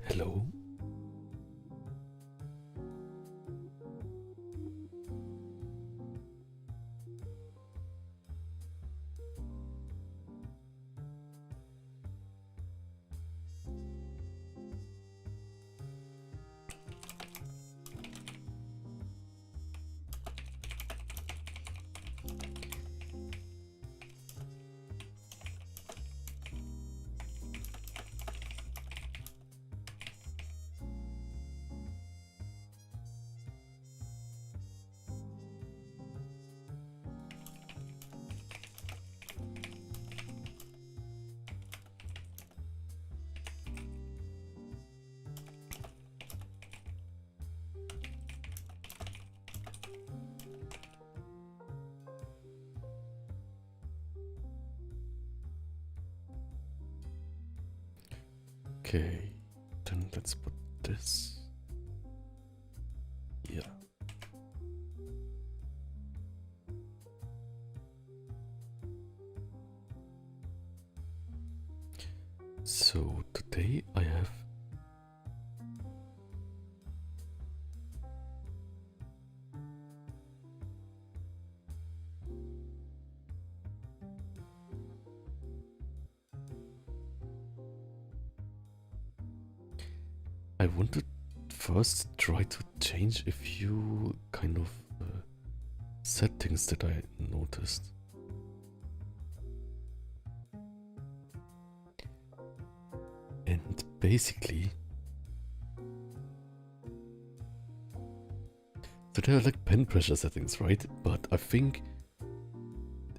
Hello? Okay, then let's put this. Yeah. So today I have I want to first try to change a few kind of settings that I noticed. And basically, so there are like pen pressure settings, right? But I think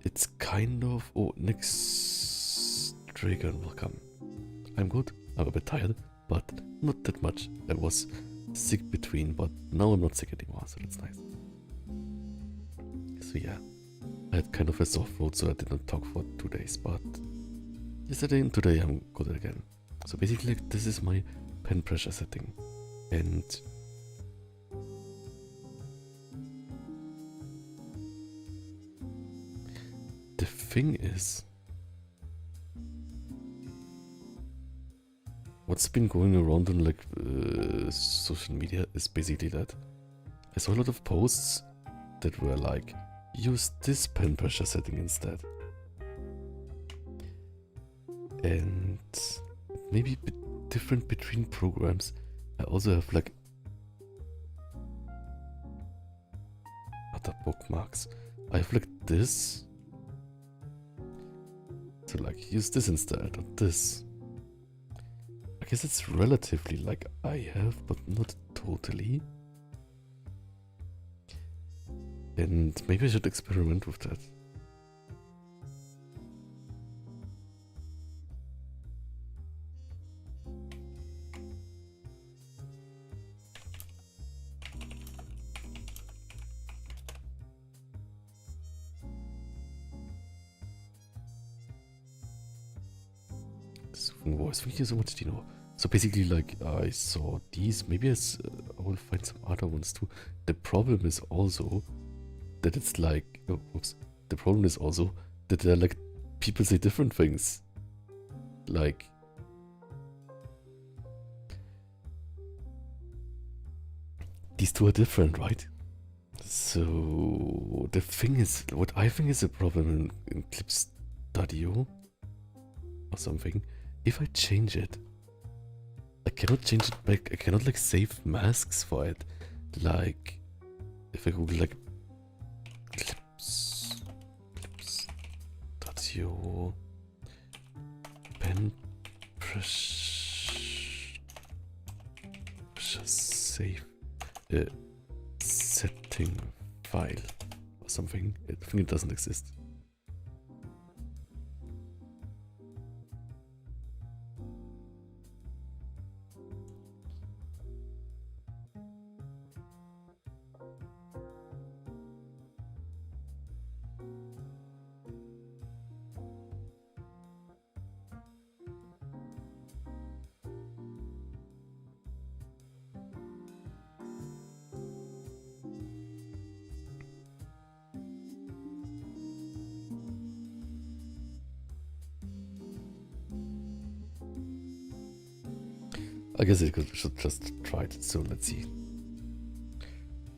it's kind of... Oh, next trigger, welcome. I'm good. I'm a bit tired, but not that much. I was sick between, but now I'm not sick anymore, so that's nice. So yeah, I had kind of a soft throat, so I did not talk for 2 days, but yesterday and today I'm good again. So basically, this is my pen pressure setting, and the thing is, what's been going around on like social media is basically that I saw a lot of posts that were like, use this pen pressure setting instead. And maybe a bit different between programs. I also have like other bookmarks. I have like this. So like use this instead of this. I guess it's relatively like I have, but not totally. And maybe I should experiment with that. Voice, thank you so much, Dino. So basically, like, I saw these. Maybe I will find some other ones too. The problem is also that it's like, oh, oops. The problem is also that they're like, people say different things. Like, these two are different, right? So the thing is, what I think is a problem in Clip Studio or something, if I change it, I cannot change it back. I cannot like save masks for it. Like, if I Google like clips audio pen pressure save setting file or something, I think it doesn't exist. I guess should just try it. So let's see.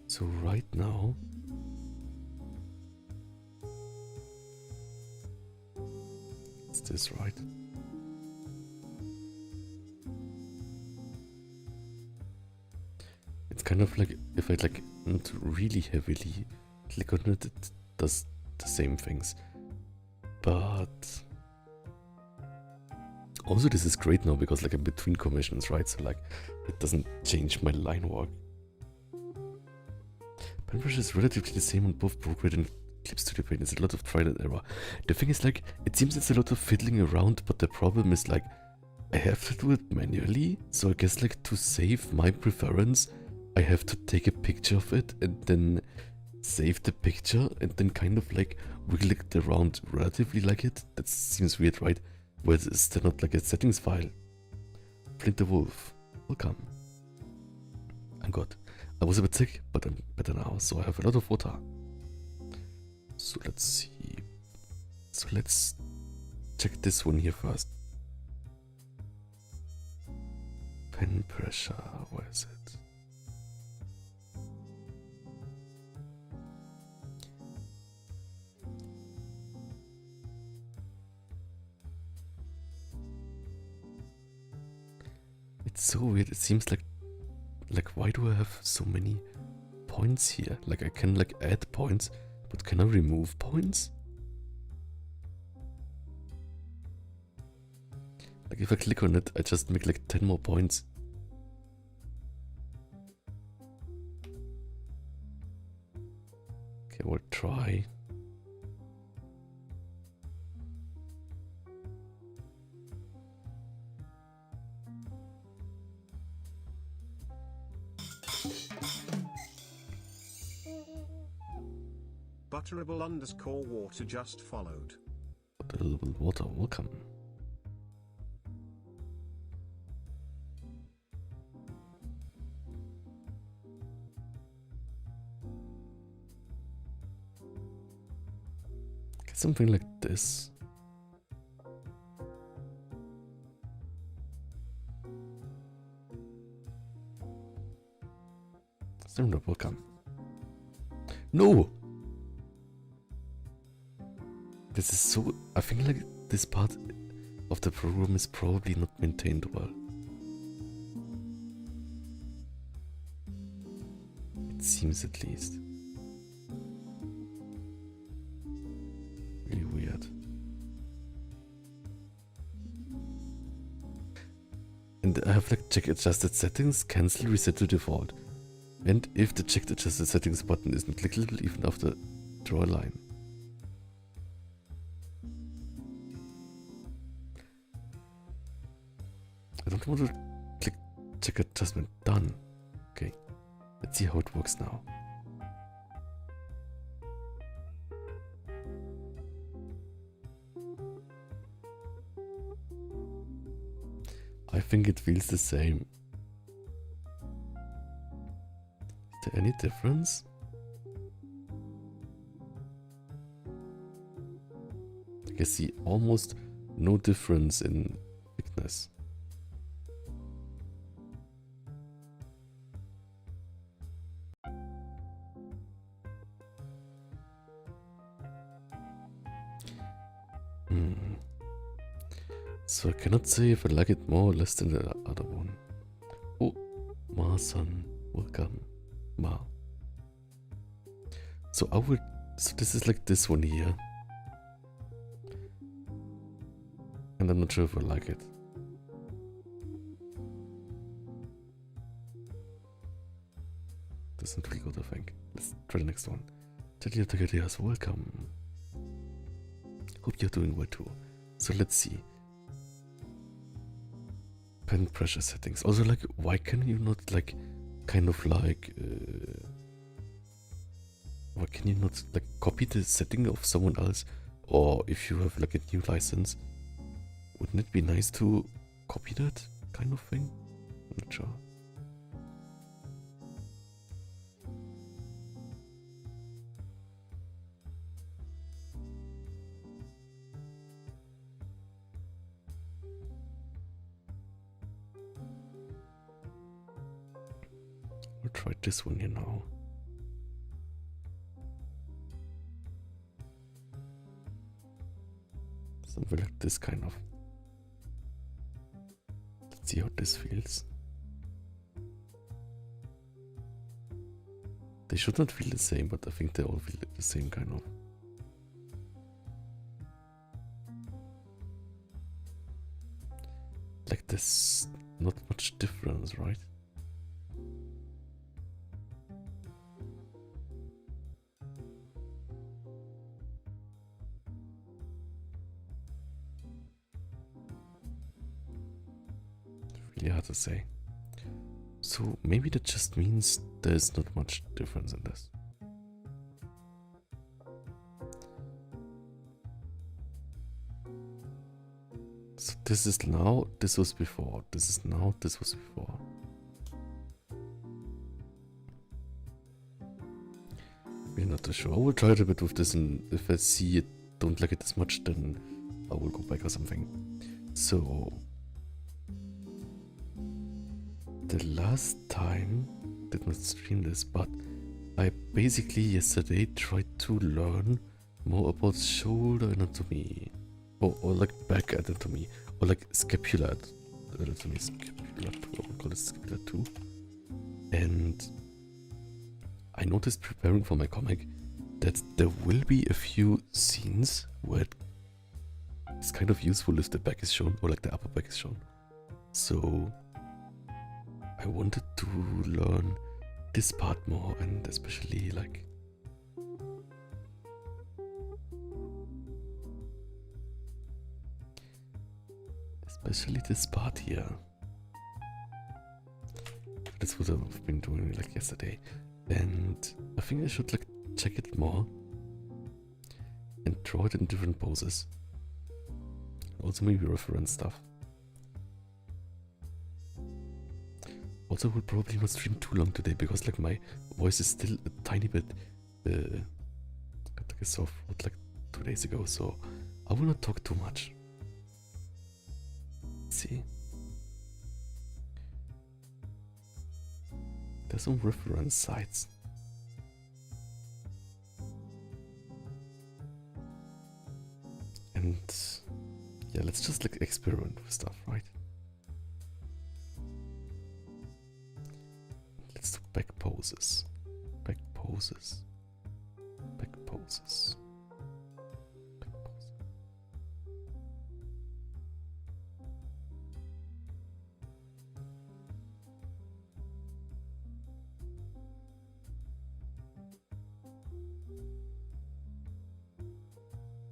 So right now, it's this, right? It's kind of like if I like not really heavily click on it, it does the same things. But also this is great now because like I'm between commissions, right? So like it doesn't change my line work. Pen pressure is relatively the same on both Procreate and Clip Studio Paint. It's a lot of trial and error. The thing is like, it seems it's a lot of fiddling around, but the problem is like, I have to do it manually. So I guess like to save my preference, I have to take a picture of it and then save the picture and then kind of like wiggle it around relatively like it. That seems weird, right? Where is there not like a settings file? Flint the Wolf, welcome. I'm good. I was a bit sick, but I'm better now, so I have a lot of water. So let's see. So let's check this one here first. Pen pressure, where is it? It's so weird. It seems like why do I have so many points here? Like I can like add points, but can I remove points? Like if I click on it, I just make like 10 more points. Okay, we'll try. Butterable_water just followed. Butterable water, welcome. Get something like this. Similar, welcome. No! This is so... I think like this part of the program is probably not maintained well. It seems at least. Really weird. And I have like check adjusted settings, cancel, reset to default. And if the checked adjusted settings button isn't clickable even after draw a line. I don't want to click check adjustment done. Okay, let's see how it works now. I think it feels the same. Is there any difference? I can see almost no difference in thickness. So I cannot say if I like it more or less than the other one. Oh, Ma-san, welcome, Ma. So so this is like this one here. And I'm not sure if I like it. Doesn't feel good, I think. Let's try the next one. Talia Tagadias, welcome. Hope you're doing well too. So let's see. Pen pressure settings. Also, like, why can you not, like, kind of like, why can you not, like, copy the setting of someone else? Or if you have, like, a new license, wouldn't it be nice to copy that kind of thing? I'm not sure. will try this one here now. Something like this kind of. Let's see how this feels. They should not feel the same, but I think they all feel the same kind of. Like there's not much difference, right? Really hard to say. So maybe that just means there's not much difference in this. So this is now, this was before, this is now, this was before. We're not too sure. I will try it a bit with this, and if I see it, don't like it as much, then I will go back or something. So the last time did not stream this, but I basically yesterday tried to learn more about shoulder anatomy, or like back anatomy, or like scapular anatomy, scapular 2, I would call it scapular 2. And I noticed preparing for my comic that there will be a few scenes where it's kind of useful if the back is shown, or like the upper back is shown. So I wanted to learn this part more, and especially like this part here. That's what I've been doing like yesterday, and I think I should like check it more and draw it in different poses. Also maybe reference stuff. Also, will probably not stream too long today because like my voice is still a tiny bit got like a sore throat like 2 days ago, so I will not talk too much. Let's see. There's some reference sites. And yeah, let's just like experiment with stuff, right? Let's do back poses. Back poses. Back poses. Back poses.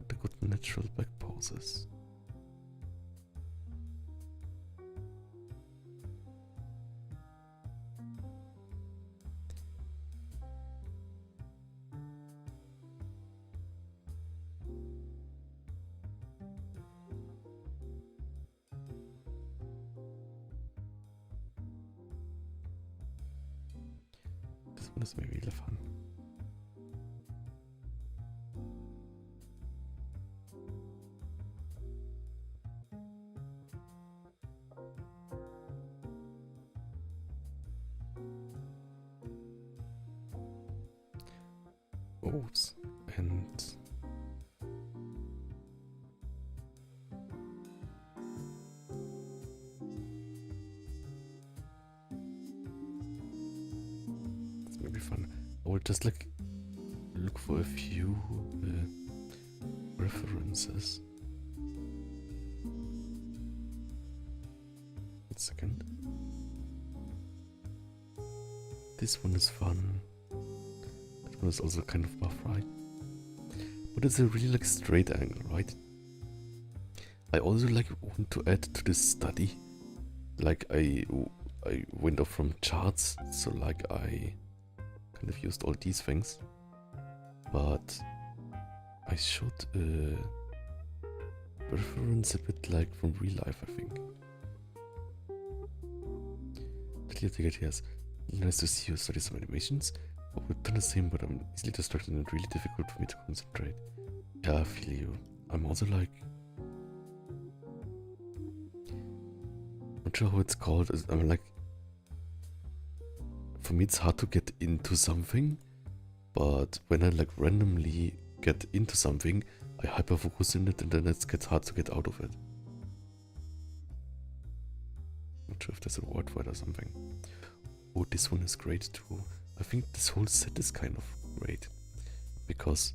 The good natural back poses. Das wäre really fun. Oops, and fun. I will just like look for a few references. 1 second. This one is fun. That one is also kind of buff, right? But it's a really like straight angle, right? I also like want to add to this study. Like I went off from charts, so like I kind of used all these things, but I should reference a bit like from real life, I think. Clear ticket, yes. Nice to see you study some animations. I would done the same, but I'm easily distracted and really difficult for me to concentrate. Yeah, I feel you. I'm also like, not sure how it's called. I'm like, for me it's hard to get into something, but when I like randomly get into something, I hyper focus in it and then it gets hard to get out of it. Not sure if there's a word for it or something. Oh, this one is great too. I think this whole set is kind of great because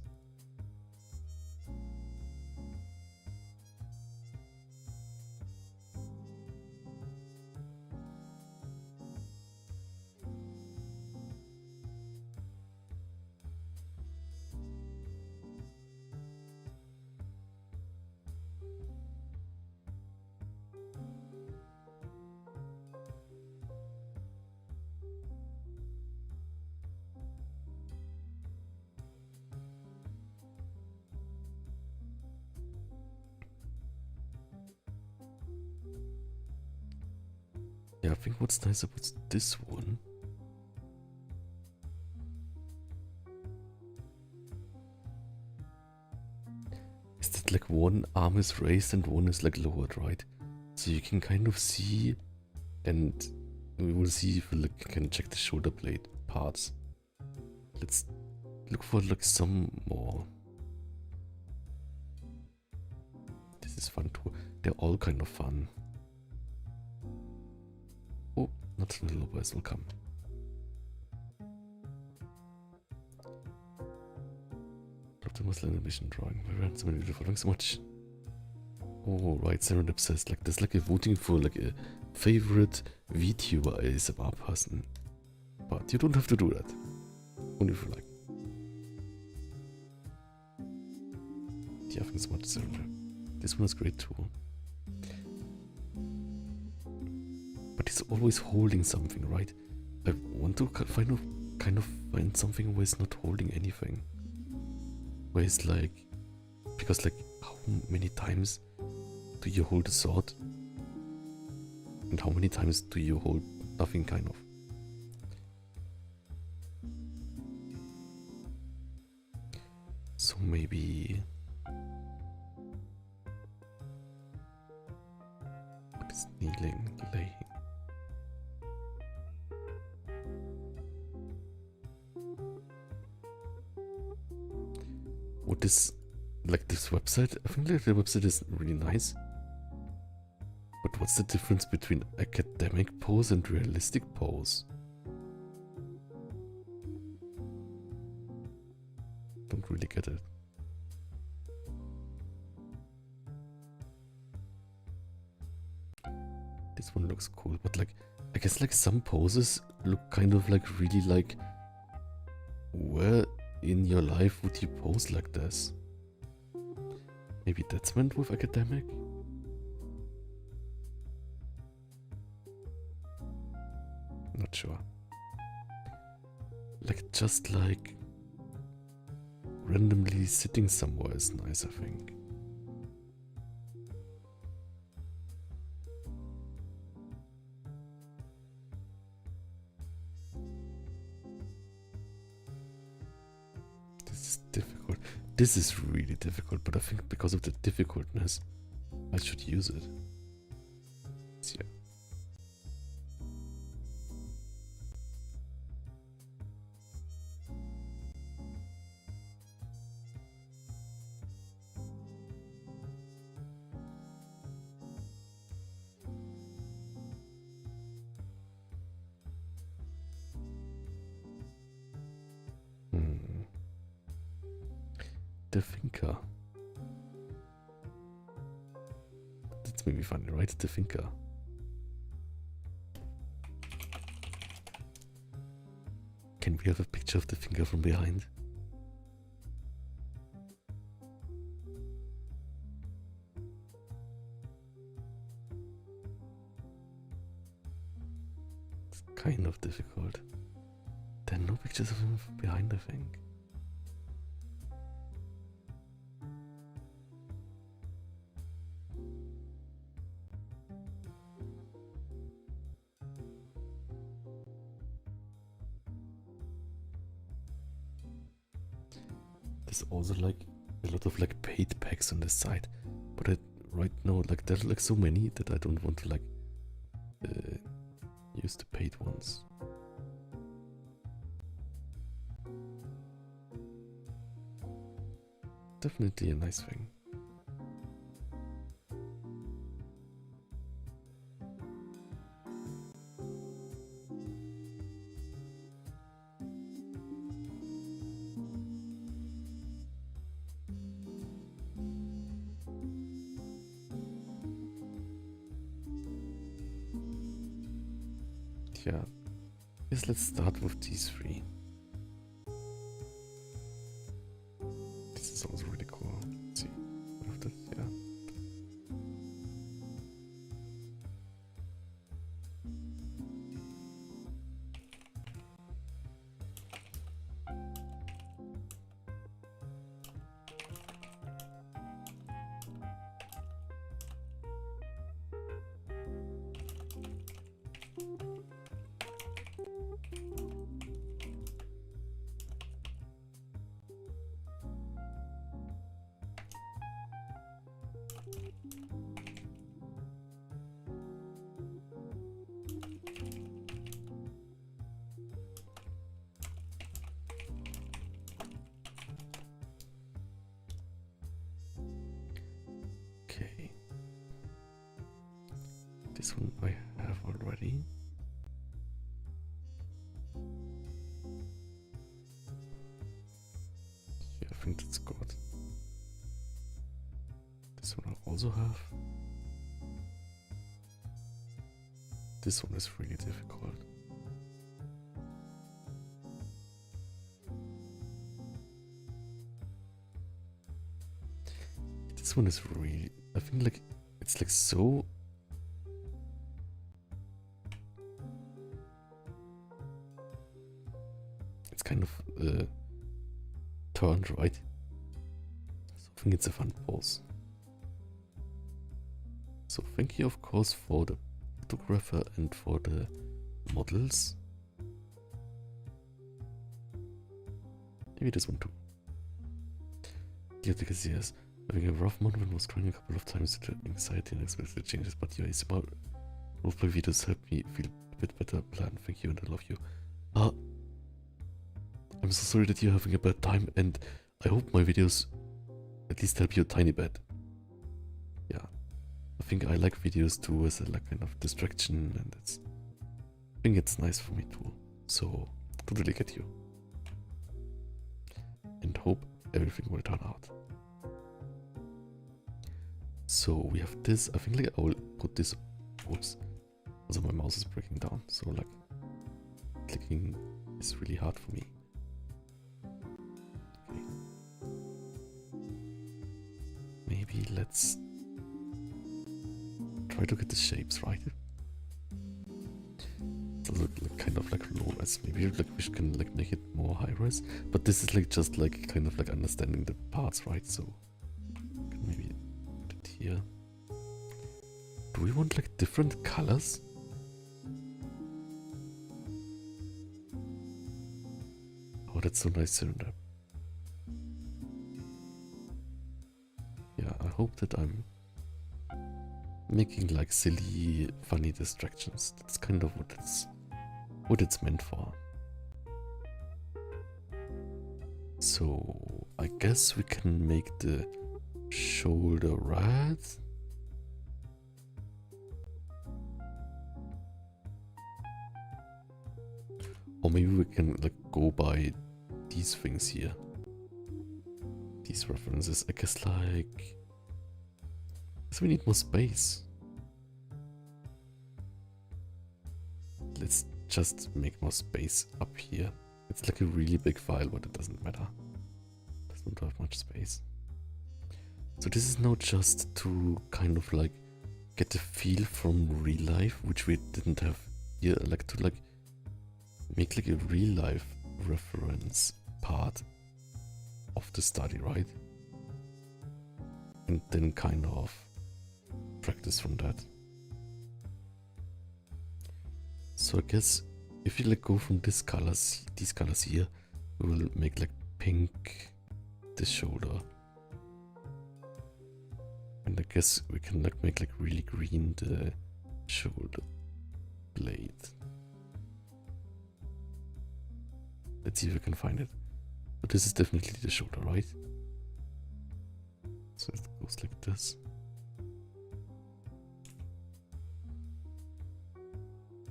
yeah, I think what's nice about this one is that like one arm is raised and one is like lowered, right? So you can kind of see, and we will see if we like, can check the shoulder blade parts. Let's look for like some more. This is fun too. They're all kind of fun. Oh, not the Lopez will come. Optimus animation drawing. We ran so many beautiful things. So much. Oh, right. Serendip says like there's like a voting for like a favorite VTuber ASMR person. But you don't have to do that. Only if you like. Yeah, I think so much Serendip. This one is great too. But he's always holding something, right? I want to kind of find something where it's not holding anything. Where it's like, because like how many times do you hold a sword? And how many times do you hold nothing kind of? So maybe... What is kneeling, laying? What is, like this website, I think like the website is really nice. But what's the difference between academic pose and realistic pose? Don't really get it. This one looks cool, but like, I guess like some poses look kind of like really like, where in your life would you pose like this? Maybe that's meant with academic? Not sure. Like just like randomly sitting somewhere is nice, I think. This is difficult. This is really difficult, but I think because of the difficultness, I should use it. Yeah. The thinker. That's maybe funny, right? The thinker. Can we have a picture of the finger from behind? It's kind of difficult. There are no pictures of him from behind, I think. There's also like a lot of like paid packs on the side, but I right now like there's like so many that I don't want to like use the paid ones. definitely a nice thing. Yeah, yes, let's start with these three. This is also really cool. Let's see, with this, yeah. Okay. This one I have already. Yeah, I think that's good. This one I also have. This one is really difficult. This one is really, I think like, it's like so... It's kind of turned, right? So I think it's a fun pose. So thank you of course for the photographer and for the models. Maybe this one too. Yeah, because yes, having a rough month when I was crying a couple of times due to anxiety and unexpected changes, but your ASMR roleplay videos help me feel a bit better. Plan, thank you and I love you. I'm so sorry that you're having a bad time, and I hope my videos at least help you a tiny bit. Yeah, I think I like videos too as a like kind of distraction, and I think it's nice for me too. So totally get you, and hope everything will turn out. So we have this. I think like I will put this. Whoops. Also my mouse is breaking down, so like clicking is really hard for me. Maybe let's try to get the shapes right. So look like kind of like low res. Maybe like we can like make it more high res. But this is like just like kind of like understanding the parts, right? So can maybe put it here. Do we want like different colors? Oh, that's so nice cylinder. Yeah, I hope that I'm making like silly, funny distractions. That's kind of what it's meant for. So I guess we can make the shoulder red. Or maybe we can like go by these things here. These references. I guess like... we need more space. Let's just make more space up here. It's like a really big file, but it doesn't matter. It doesn't have much space. So this is now just to kind of like get a feel from real life, which we didn't have here. Like to like make like a real life reference part of the study, right? And then kind of practice from that. So I guess if you like go from these colors here, we will make like pink this shoulder. And I guess we can like make like really green the shoulder blade. Let's see if we can find it. But this is definitely the shoulder, right? So it goes like this.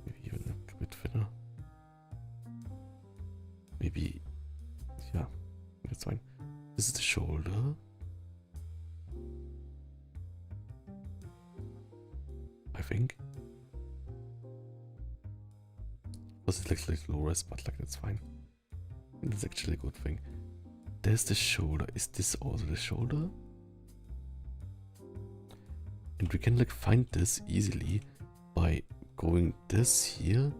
Maybe even a bit thinner. Maybe, yeah, that's fine. This is the shoulder. I think. Because it looks like low res, but like that's fine. And that's actually a good thing. There's the shoulder. Is this also the shoulder? And we can like find this easily by going this here.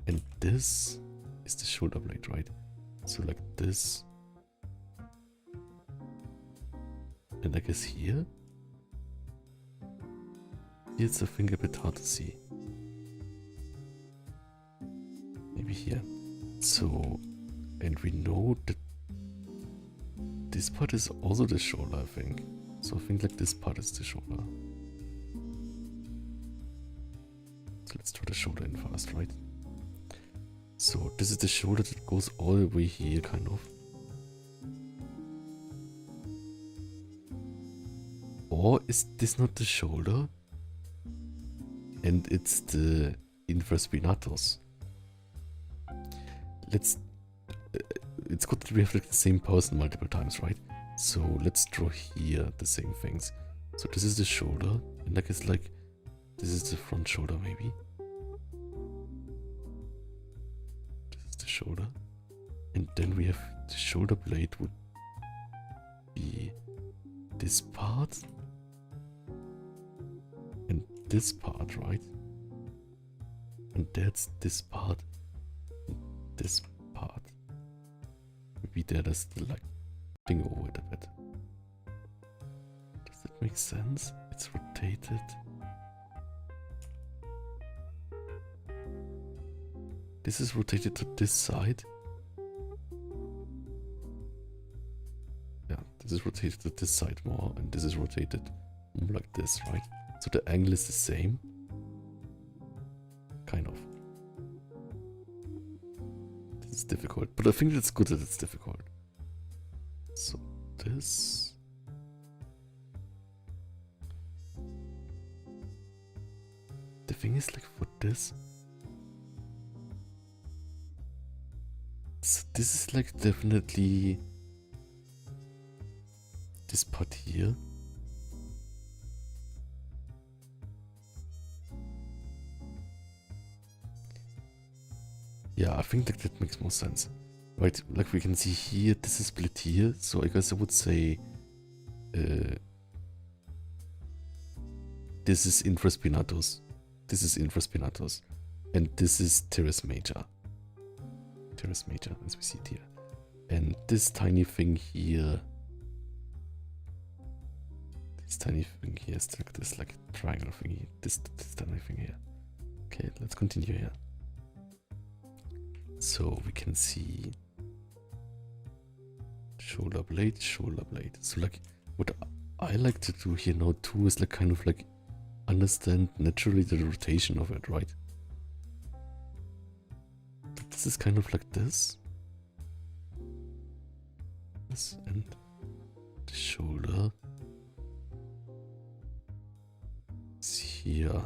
And this is the shoulder blade, right? So like this. And I guess here. Here's I think a bit hard to see. Maybe here. So, and we know that this part is also the shoulder, I think. So I think like this part is the shoulder. So let's try the shoulder in fast, right? So this is the shoulder that goes all the way here, kind of. Or is this not the shoulder? And it's the infraspinatus. Let's... it's good that we have like the same person multiple times, right? So let's draw here the same things. So this is the shoulder, and I guess like this is the front shoulder maybe. This is the shoulder. And then we have the shoulder blade would be this part. And this part, right? And that's this part. And this part. Maybe there's the like thing over it a bit. Does that make sense? It's rotated. This is rotated to this side. Yeah, this is rotated to this side more, and this is rotated more like this, right? So the angle is the same. Kind of. This is difficult, but I think it's good that it's difficult. So this. The thing is like for this. So this is like definitely this part here. Yeah, I think like that makes more sense. Right, like we can see here, this is split here, so I guess I would say this is infraspinatus, this is infraspinatus, and this is teres major. Teres major, as we see it here. And this tiny thing here, is like this like triangle thingy, this tiny thing here. Okay, let's continue here. So we can see shoulder blade. So like what I like to do here now too is like kind of like understand naturally the rotation of it, right? This is kind of like this. This and the shoulder is here.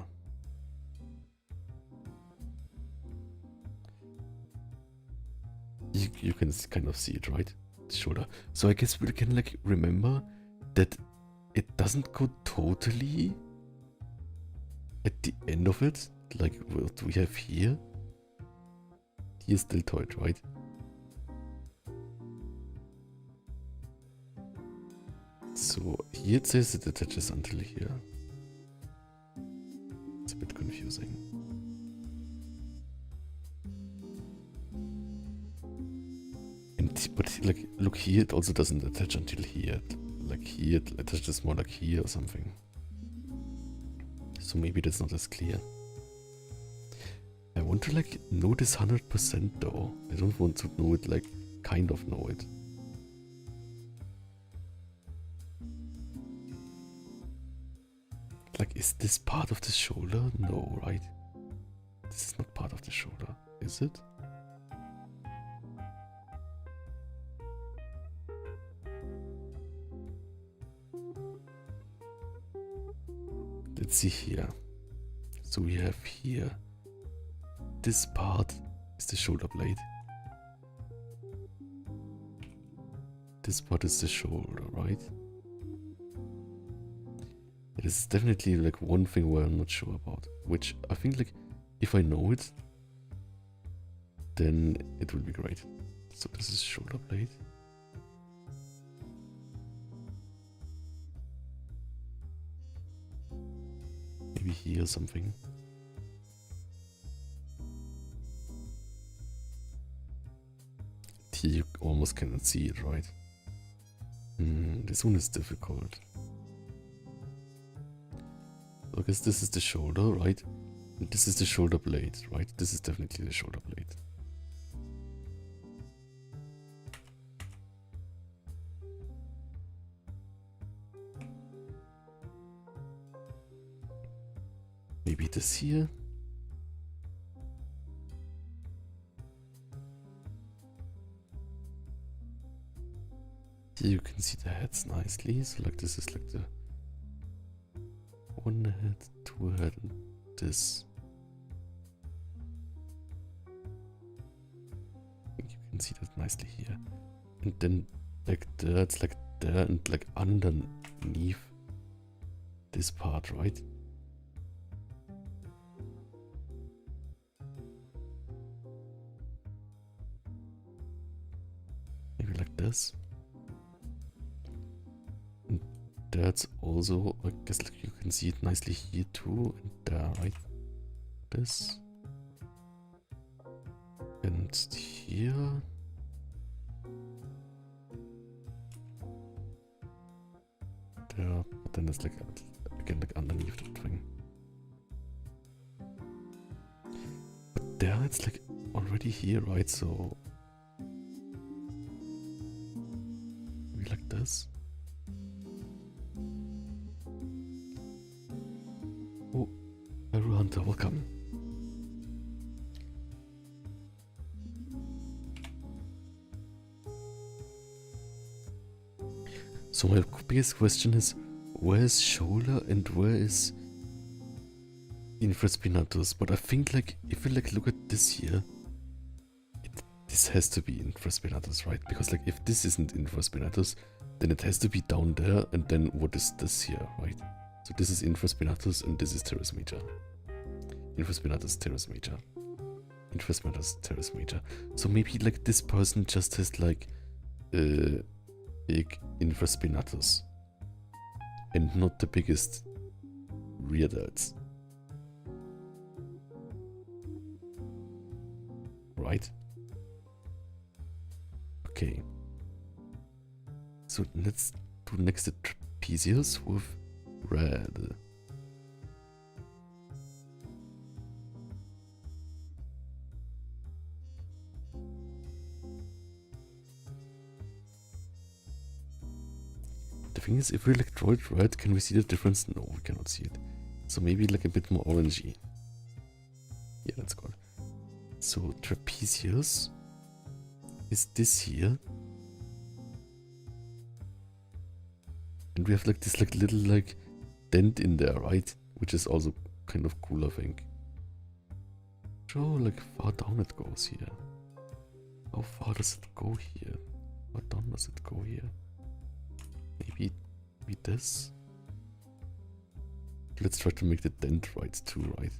You can kind of see it, right? The shoulder. So I guess we can like remember that it doesn't go totally at the end of it, like what we have here. Here's deltoid, right? So here it says it attaches until here. It's a bit confusing. But like, look here, it also doesn't attach until here. Like here, it attaches more like here or something. So maybe that's not as clear. I want to like know this 100% though. I don't want to know it like, kind of know it. Like, is this part of the shoulder? No, right? This is not part of the shoulder, is it? let's see here. So we have here, this part is the shoulder blade. This part is the shoulder, right? It is definitely like one thing where I'm not sure about, which I think like if I know it, then it will be great. So this is shoulder blade. Maybe here something. Here you almost cannot see it, right? This one is difficult. I guess this is the shoulder, right? And this is the shoulder blade, right? This is definitely the shoulder blade. Maybe this here. Here you can see the heads nicely. So like this is like the one head, two head, and this. I think you can see that nicely here. And then like there, it's like there and like underneath this part, right? Maybe like this. And that's also, I guess like you can see it nicely here too, and there, right? This. And here. There, but then it's like, again, like underneath that thing. But there it's like already here, right? So maybe like this. Oh, Hyrule Hunter, welcome. So my biggest question is, where is shoulder and where is infraspinatus? But I think like, if you like look at this here, this has to be infraspinatus, right? Because like if this isn't infraspinatus, then it has to be down there, and then what is this here, right? So this is infraspinatus and this is teres major. Infraspinatus, teres major. Infraspinatus, teres major. So maybe like this person just has like big infraspinatus and not the biggest rear delts. Right? Okay. So let's do next the trapezius with red. The thing is, if we like draw it red, can we see the difference? No, we cannot see it. So maybe like a bit more orangey. Yeah, that's good. So trapezius is this here. And we have like this like little like dent in there, right? Which is also kind of cool, I think. Show like far down it goes here. How far does it go here? How down does it go here? Maybe this. Let's try to make the dent right too, right?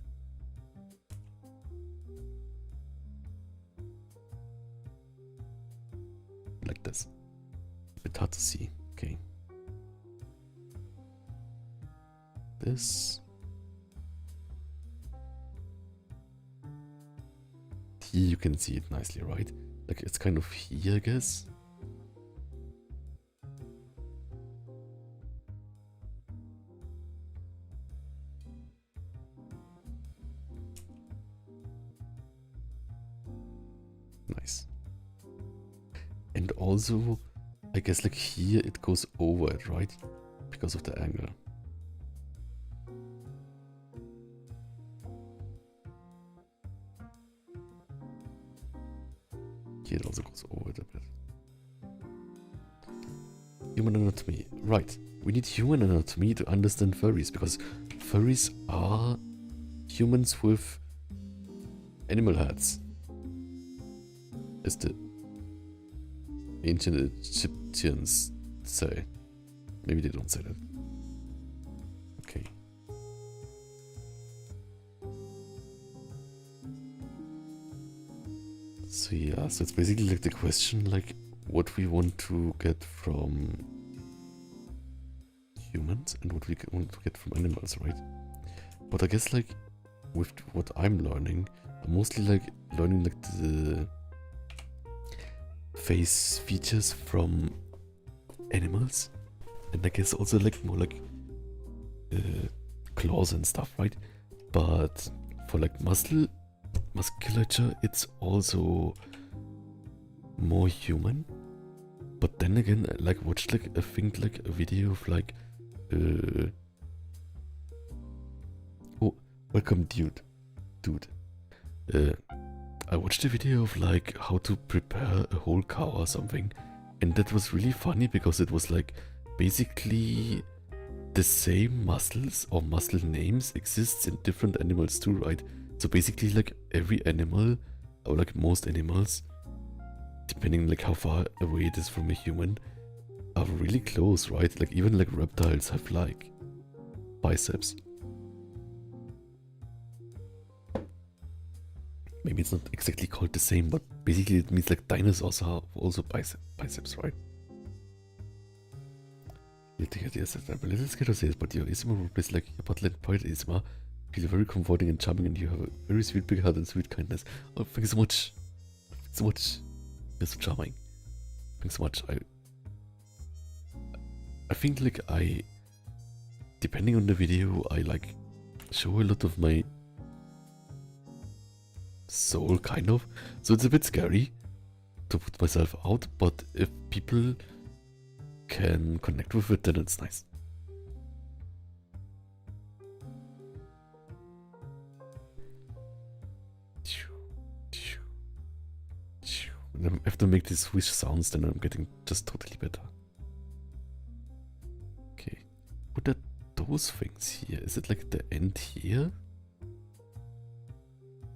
Like this. A bit hard to see. Okay. This. Here you can see it nicely, right? Like it's kind of here, I guess. Nice. And also, I guess like here it goes over it, right? Because of the angle. Here it also goes over it a bit. Human anatomy. Right. We need human anatomy to understand furries, because furries are humans with animal heads. As the ancient Egyptians say. Maybe they don't say that. Okay. So yeah, so it's basically like the question, like what we want to get from humans and what we want to get from animals, right? But I guess like with what I'm learning, I'm mostly like learning like the face features from animals, and I guess also like more like claws and stuff, right? But for like musculature, it's also more human. But then again, I like watched like I think like a video of like oh, welcome dude. I watched a video of like how to prepare a whole cow or something, and that was really funny because it was like basically the same muscles or muscle names exists in different animals too, right? So basically like every animal, or like most animals, depending like how far away it is from a human, are really close, right? Like even like reptiles have like biceps. Maybe it's not exactly called the same, but basically it means like dinosaurs have also biceps, right? I'm a little scared to say this, but your ASMR is like your bottle point ASMR feel very comforting and charming, and you have a very sweet big heart and sweet kindness. Oh, thanks so much. Thanks so much. You're so charming. Thanks so much. I think like depending on the video, I like show a lot of my soul, kind of. So it's a bit scary to put myself out, but if people can connect with it, then it's nice. And I have to make these swish sounds, then I'm getting just totally better. Okay. What are those things here? Is it like the end here?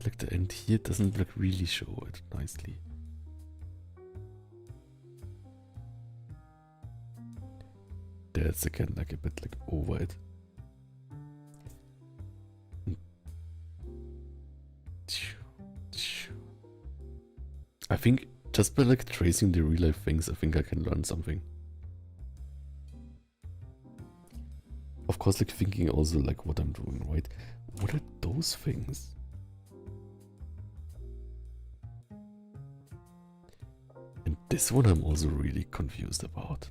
Like the end here doesn't like really show it nicely. That's again like a bit like over it. I think just by like tracing the real life things, I think I can learn something. Of course, like thinking also like what I'm doing, right? What are those things? And this one I'm also really confused about.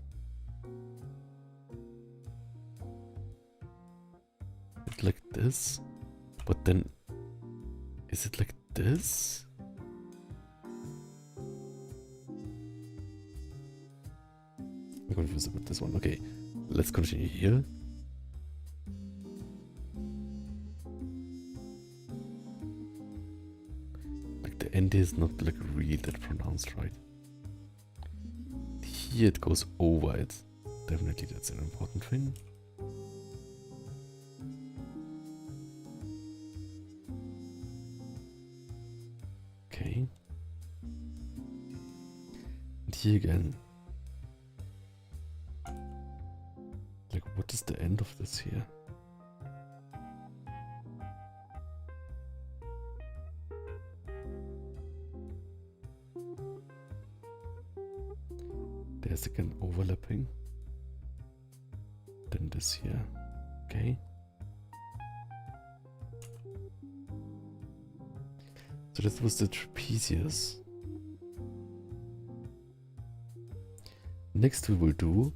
It's like this, but then is it like this? I'm confused about this one. Okay, let's continue here. Like the end is not like really that pronounced, right? Here it goes over it. Definitely that's an important thing. Okay. And here again. Like, what is the end of this here? There's again overlapping. Then this here. Okay. So this was the trapezius. Next we will do,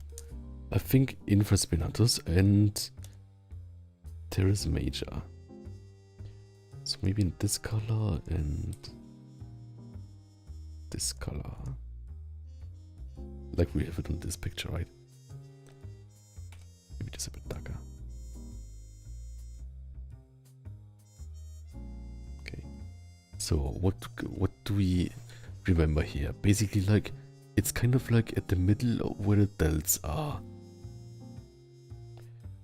I think, infraspinatus and teres major. So maybe in this color and this color. Like we have it on this picture, right? Maybe just a bit darker. Okay. So what do we remember here? Basically, like it's kind of like at the middle of where the delts are.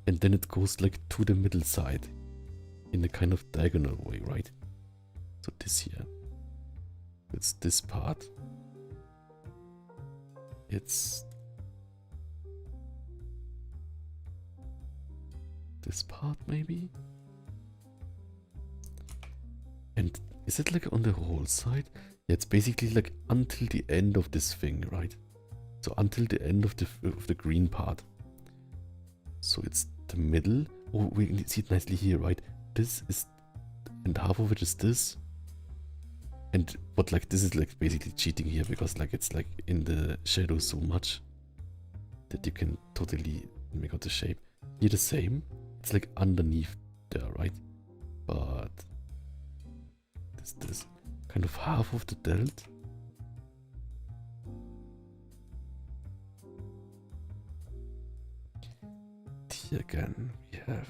and then it goes like to the middle side in a kind of diagonal way, right? So this here, it's this part. It's this part maybe? And is it like on the whole side? Yeah, it's basically like until the end of this thing, right? So until the end of the green part. So it's the middle. Oh, we can see it nicely here, right? This is, and half of it is this. And, but like this is like basically cheating here because like it's like in the shadow so much that you can totally make out the shape. Here the same. It's like underneath there, right? But this kind of half of the delt. Here again we have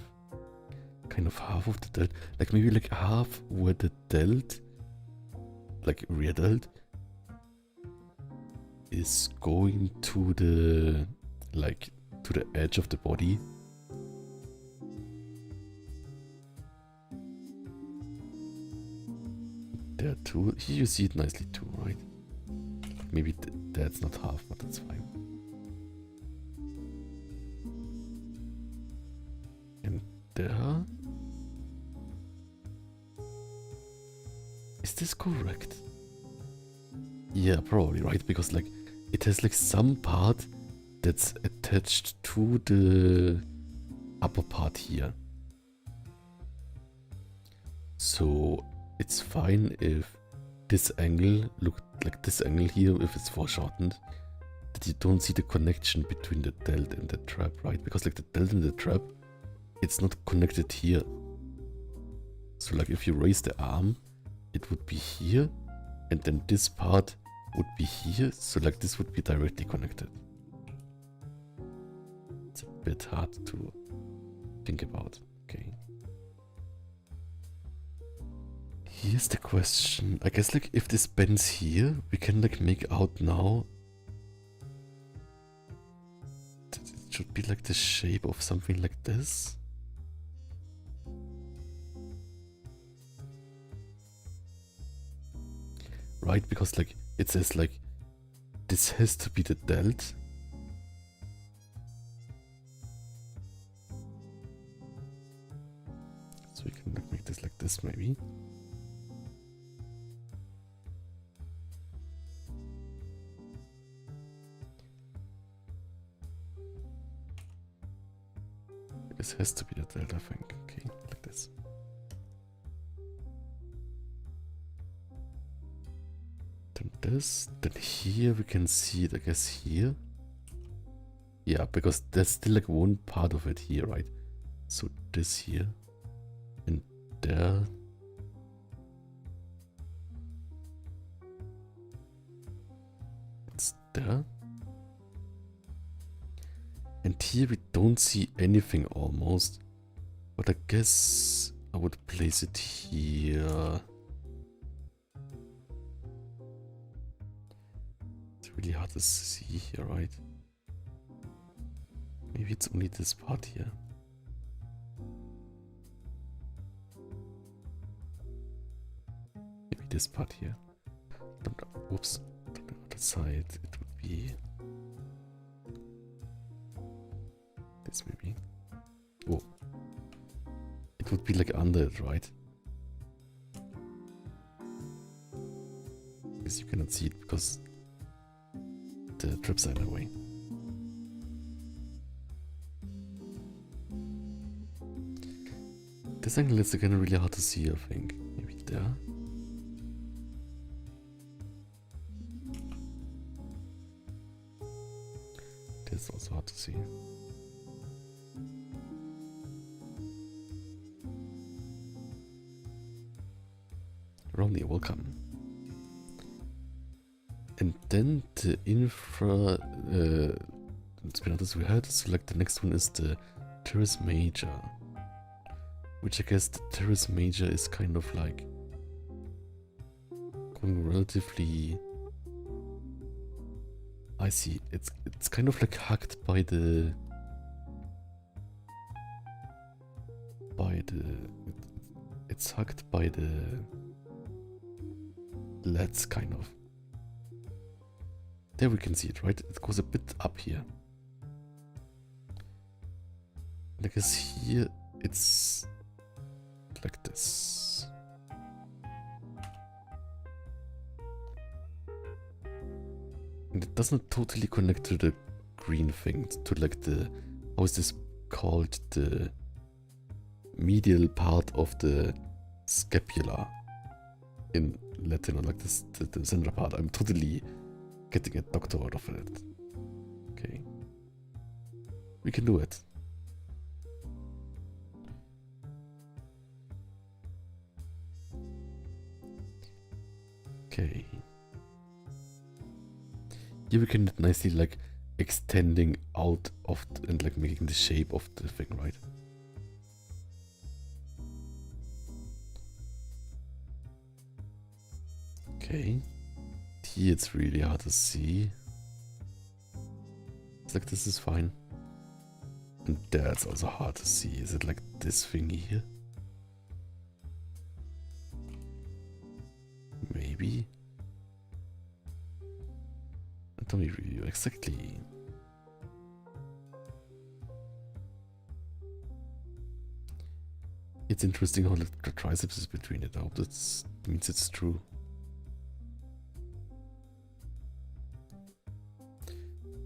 kind of half of the delt, like maybe like half where the delt, like rear delt, is going to the, like to the edge of the body. There too. Here you see it nicely too, right? Maybe that's not half, but that's fine. And there. Is this correct? Yeah, probably, right? Because like it has like some part that's attached to the upper part here. So it's fine if this angle looked like this angle here, if it's foreshortened, that you don't see the connection between the delt and the trap, right? Because like the delt and the trap, it's not connected here. So like if you raise the arm, it would be here, and then this part would be here, so like this would be directly connected. It's a bit hard to think about. Okay. Here's the question. I guess like if this bends here, we can like make out now that it should be like the shape of something like this. Right, because like it says like this has to be the delt. So we can like make this like this maybe. This has to be the delt, I think. Okay, like this. This, then here we can see it, I guess here. Yeah, because there's still like one part of it here, right? So this here and there. It's there. And here we don't see anything almost, but I guess I would place it here. Really hard to see here, right? Maybe it's only this part here. Maybe this part here. Oops, on the other side it would be this maybe. Oh, it would be like under it, right? Because you cannot see it because the trips are in the way. This angle is again really hard to see, I think. Maybe there. This is also hard to see. Romney, welcome. And then the infra spinatus we had, so like the next one is the teres major. Which I guess the teres major is kind of like going relatively, I see, it's kind of like hugged by the by the... It's hugged by the leads, kind of. There we can see it, right? It goes a bit up here. And I guess here it's like this. And it doesn't totally connect to the green thing, to like the... How is this called? The medial part of the scapula in Latin, or like this, the central part. I'm totally getting a doctor out of it. Okay. We can do it. Okay. Here we can nicely like extending out of and like making the shape of the thing, right? Okay. Here it's really hard to see. It's like this is fine. And there it's also hard to see. Is it like this thing here? Maybe. Anatomy review, exactly. It's interesting how the triceps is between it. I hope that means it's true.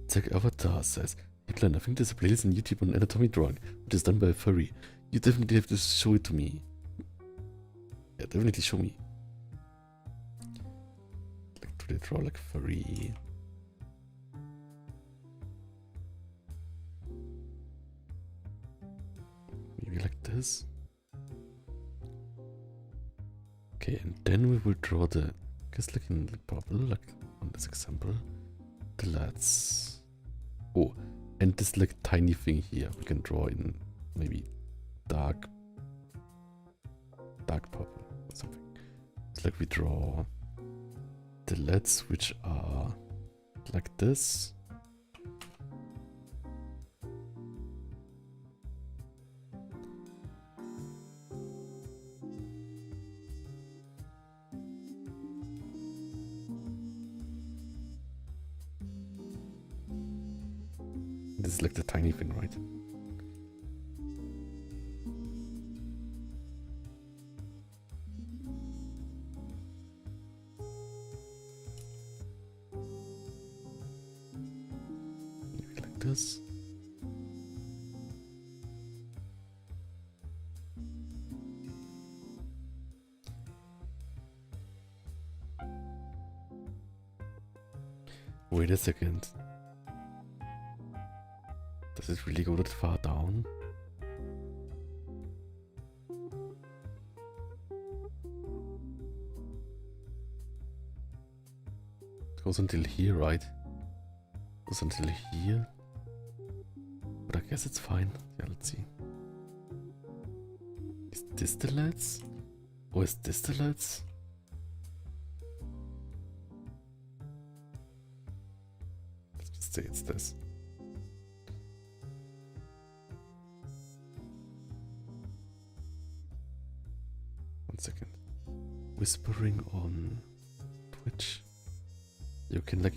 Tech Avatar says, "Hey Glenn, I think there's a playlist on YouTube on anatomy drawing, which is done by a furry. You definitely have to show it to me." Yeah, definitely show me. Like, do they draw like furry? Maybe like this? Okay, and then we will draw the, I guess like in like purple, like on this example, the lads. Oh, and this like tiny thing here we can draw in maybe dark purple or something. It's like we draw the LEDs which are like this. This is like the tiny thing, right? Maybe like this. Wait a second. Does it really go that far down? It goes until here, right? It goes until here. But I guess it's fine. Yeah, let's see. Is this the LEDs? Or is this the LEDs? Let's just say it's this. Second. Whispering on Twitch. You can like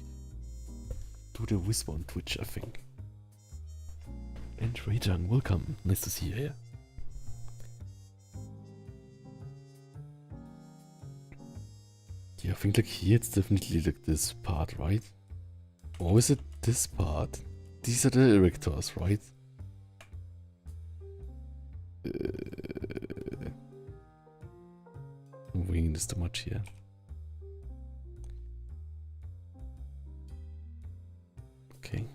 do the whisper on Twitch, I think. And Rayjang, welcome. Nice to see you here. Yeah, I think like here it's definitely like this part, right? Or is it this part? These are the erectors, right? I'm winging this too much here. Okay.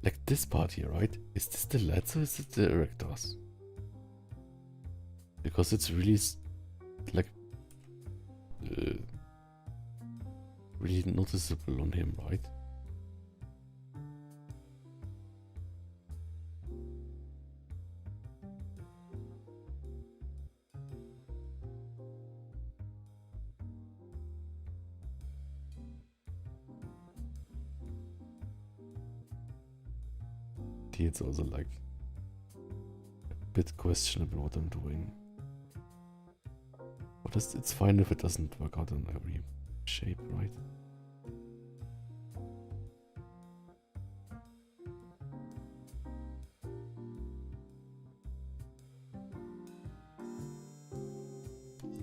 Like this part here, right? Is this the LEDs or is it the erectors? Because it's really like really noticeable on him, right? here it's also like a bit questionable what I'm doing. But it's fine if it doesn't work out in every shape, right?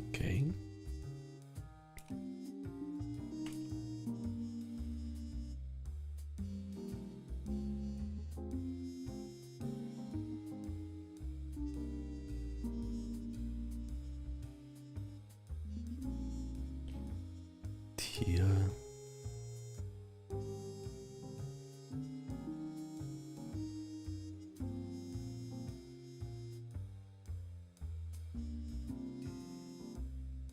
Okay. Here.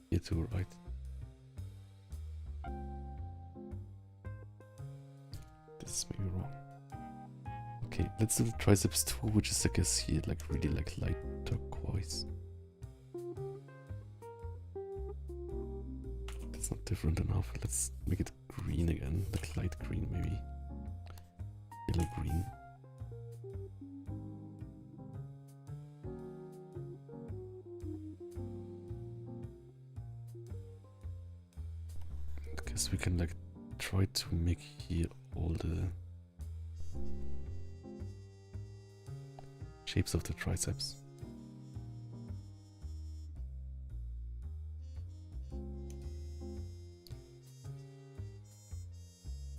Here too, right? This is maybe wrong. Okay, let's do the triceps too, which is I guess here like really like light turquoise. That's not different enough. Let's make it green again, like light green maybe. Yellow green. I guess we can like try to make here all the shapes of the triceps.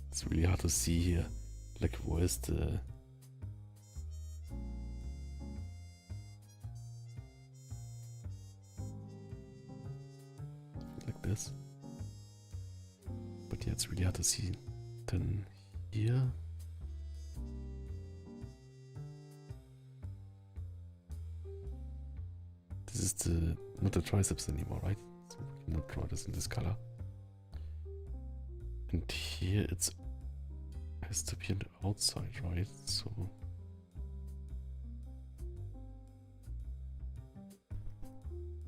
It's really hard to see here, like where's the... like this. But yeah, it's really hard to see. Then here... this is the... not the triceps anymore, right? So we cannot draw this in this color. And here it's has to be on the outside, right? So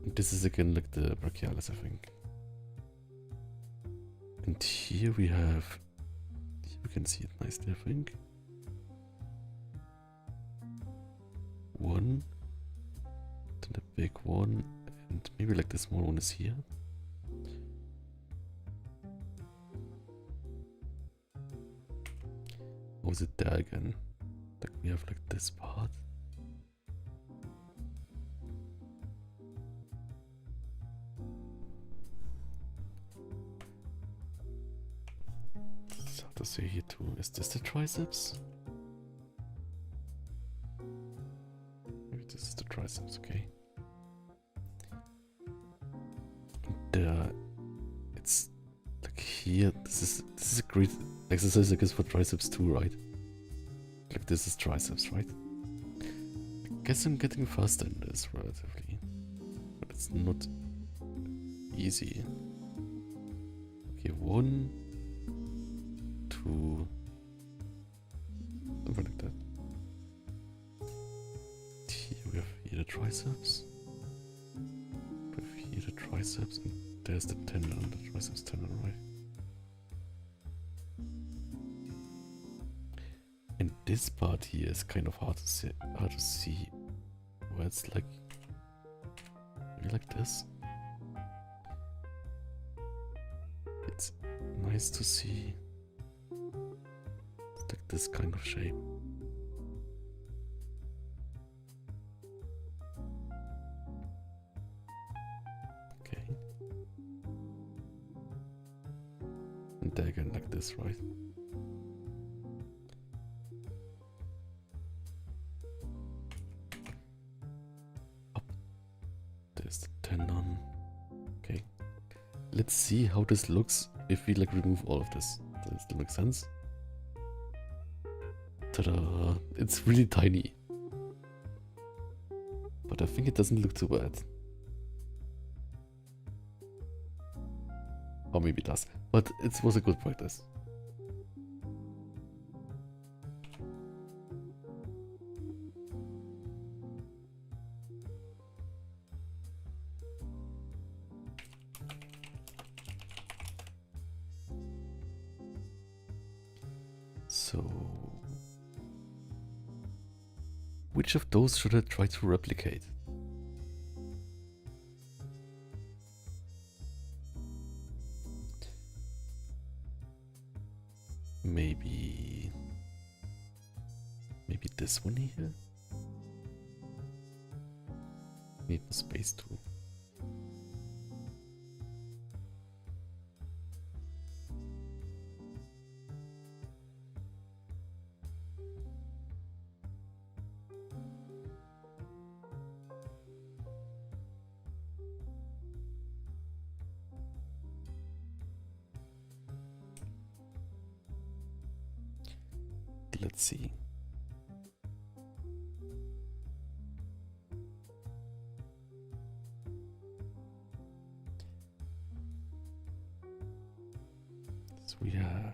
and this is again like the brachialis, I think. And here we have, you can see it nicely, I think. One, then the big one, and maybe like the small one is here. Or is it there again? Like we have like this part. It's hard to say here too. Is this the triceps? Maybe this is the triceps, okay. And it's like here, this is a great exercise I guess for triceps too, right? Like this is triceps, right? I guess I'm getting faster in this relatively, but it's not easy. Okay, 1, 2, something like that. Here we have here the triceps. We have here the triceps, and there's the tendon, the triceps tendon, right? And this part here is kind of hard to see, where it's like maybe like this. It's nice to see. It's like this kind of shape. Okay. And there again like this, right? There's the tendon. Okay. Let's see how this looks if we like remove all of this. Does it still make sense? Ta-da! It's really tiny. But I think it doesn't look too bad. Or maybe it does. But it was a good practice. So Which of those should I try to replicate? Maybe this one here? Need the space too. Let's see. So we have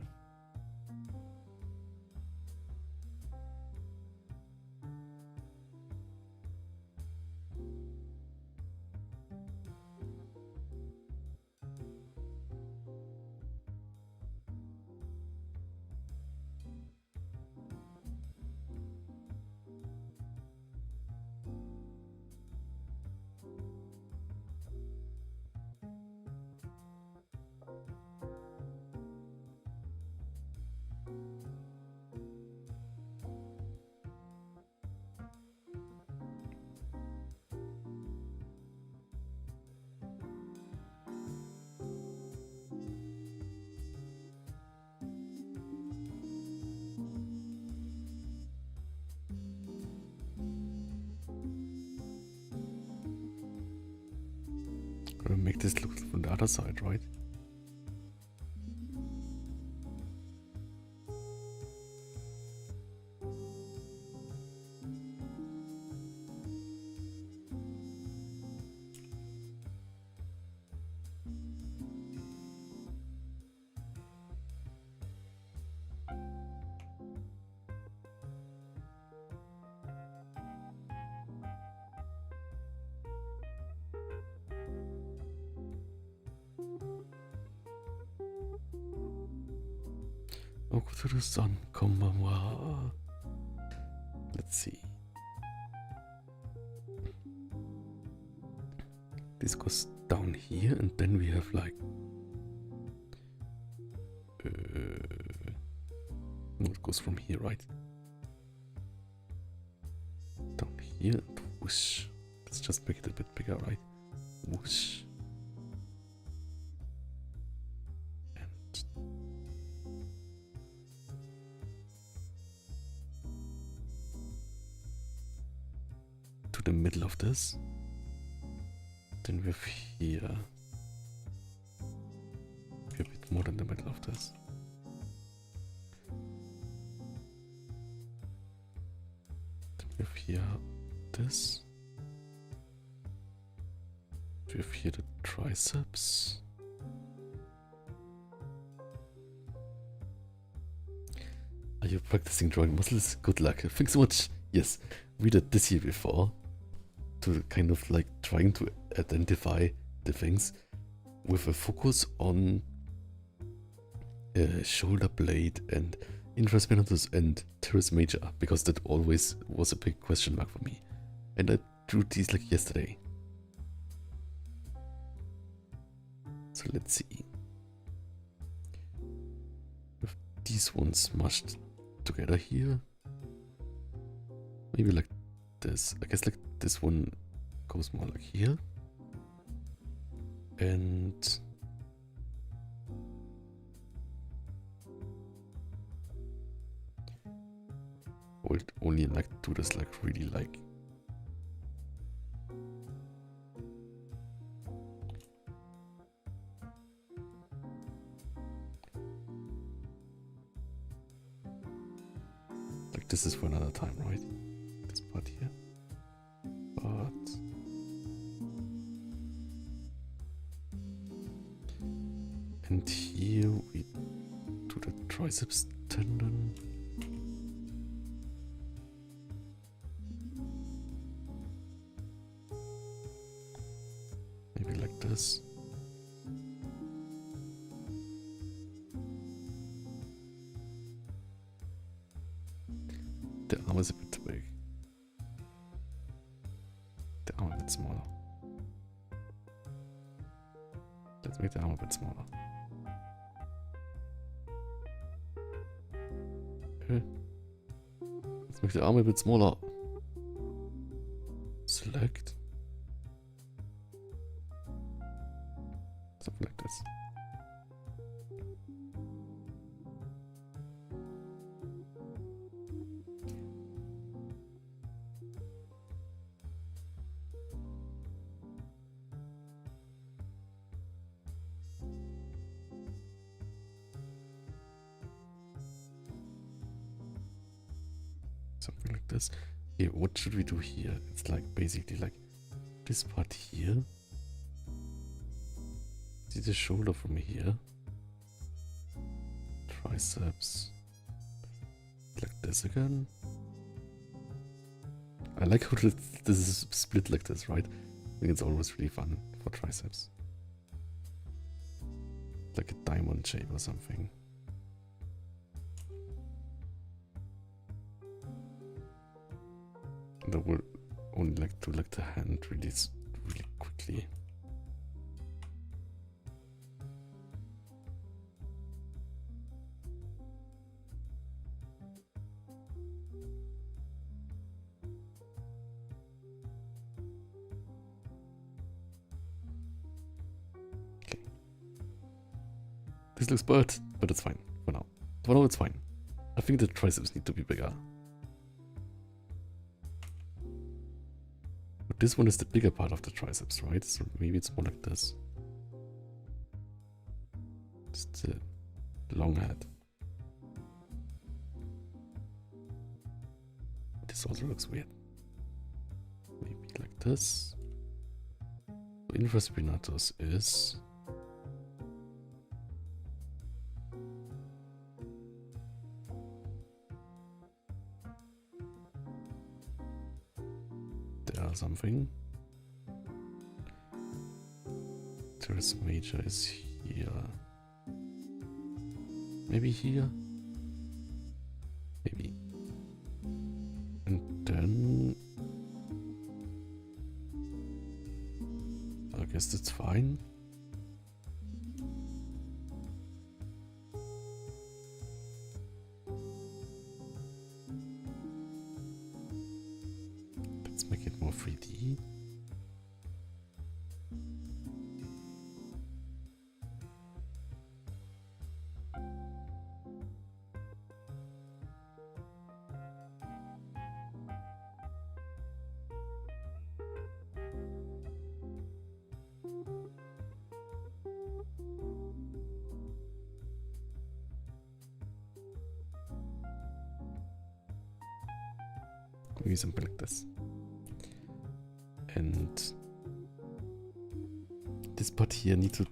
gonna make this look from the other side, right? Oh, go to the sun, konbanwa. Let's see. This goes down here, and then we have like. No, it goes from here, right? Down here, and whoosh. Let's just make it a bit bigger, right? Whoosh. The middle of this, then we have here a bit more than the middle of this. Then we have here this. We have here the triceps. Are you practicing drawing muscles? Good luck. Thanks so much. Yes, we did this here before. To kind of like trying to identify the things with a focus on shoulder blade and infraspinatus and teres major, because that always was a big question mark for me. And I drew these like yesterday. So let's see. With these ones smushed together here. Maybe like this. I guess like this one goes more like here. And we'll only like do this like really like this is for another time, right? This part here. But and here we do the triceps tendon. Maybe like this. The arm is a bit too big. the arm a bit smaller. Let's make the arm a bit smaller. Okay. Let's make the arm a bit smaller. Select. Something like this. Something like this. Okay, what should we do here? It's like basically like this part here. See the shoulder from here. Triceps. Like this again. I like how this is split like this, right? I think it's always really fun for triceps. Like a diamond shape or something. And I would only like to like the hand really quickly. Okay. This looks bad, but it's fine for now. For now it's fine. I think the triceps need to be bigger. But this one is the bigger part of the triceps, right? So maybe it's more like this. It's the long head. This also looks weird. Maybe like this. So infraspinatus is... there something. Teres major is here. Maybe here? Maybe. And then... I guess that's fine. Let's make it more 3D. Maybe something like this. And this part here need to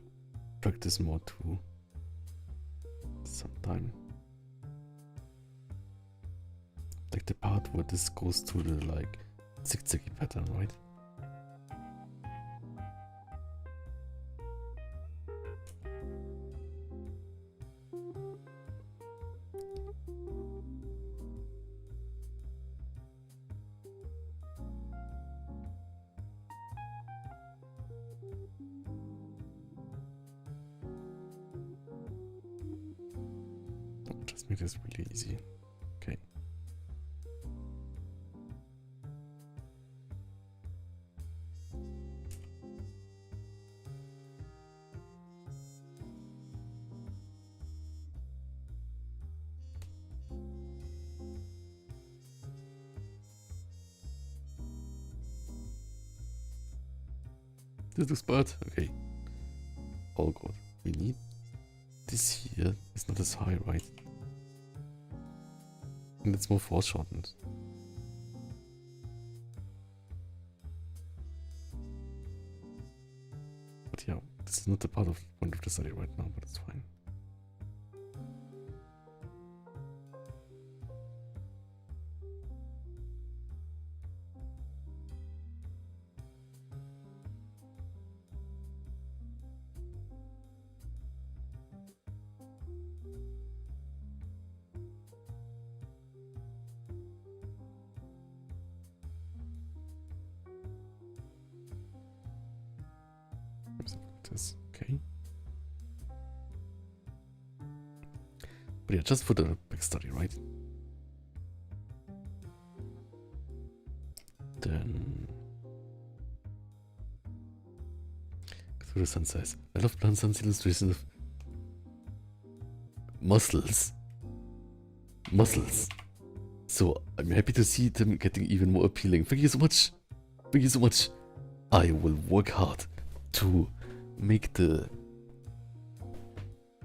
practice more too. Sometime. Like the part where this goes to the like zigzaggy pattern, right? Just make this really easy. Okay. This looks bad. Okay. All good. We need this here. It's not as high, right? And it's more foreshortened. But yeah, this is not the part of point of the study right now, but it's fine. this. Okay. But yeah, just for the backstory, right? Then Cthulhu Sun says, I love Plan Sun's illustration of muscles. Muscles. So I'm happy to see them getting even more appealing. Thank you so much. Thank you so much. I will work hard to make the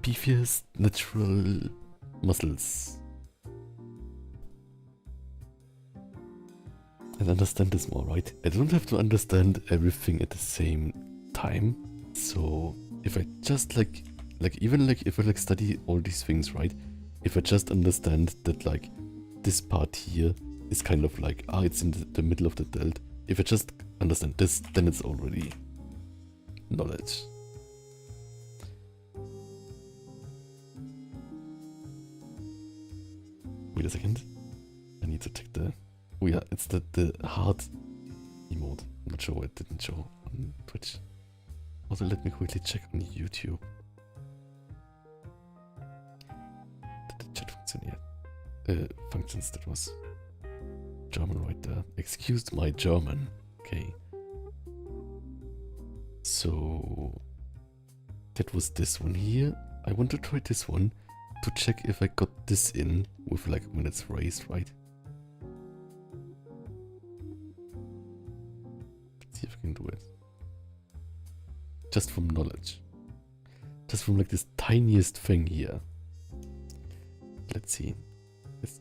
beefiest natural muscles. And understand this more, right? I don't have to understand everything at the same time. So if I just even if I study all these things, right? If I just understand that like this part here is kind of like, it's in the middle of the delt. If I just understand this, then it's already knowledge. Wait a second. I need to check the... Oh yeah, it's the heart emote. I'm not sure why it didn't show on Twitch. Also, let me quickly check on YouTube. Did the chat function yet? Functions, that was German right there. Excuse my German. Okay. So that was this one here. I want to try this one to check if I got this in with like when it's raised, right? Let's see if I can do it. Just from knowledge. Just from like this tiniest thing here. Let's see. Let's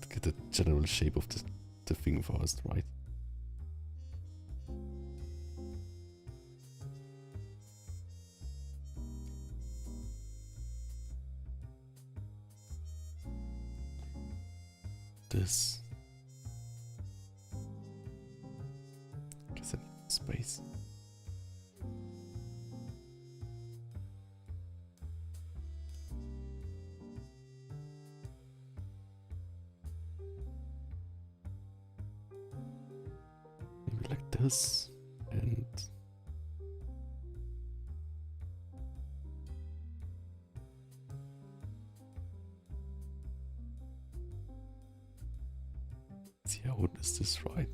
get the general shape of the thing first, right? This. Guess I need space. Maybe like this, and see how is this right?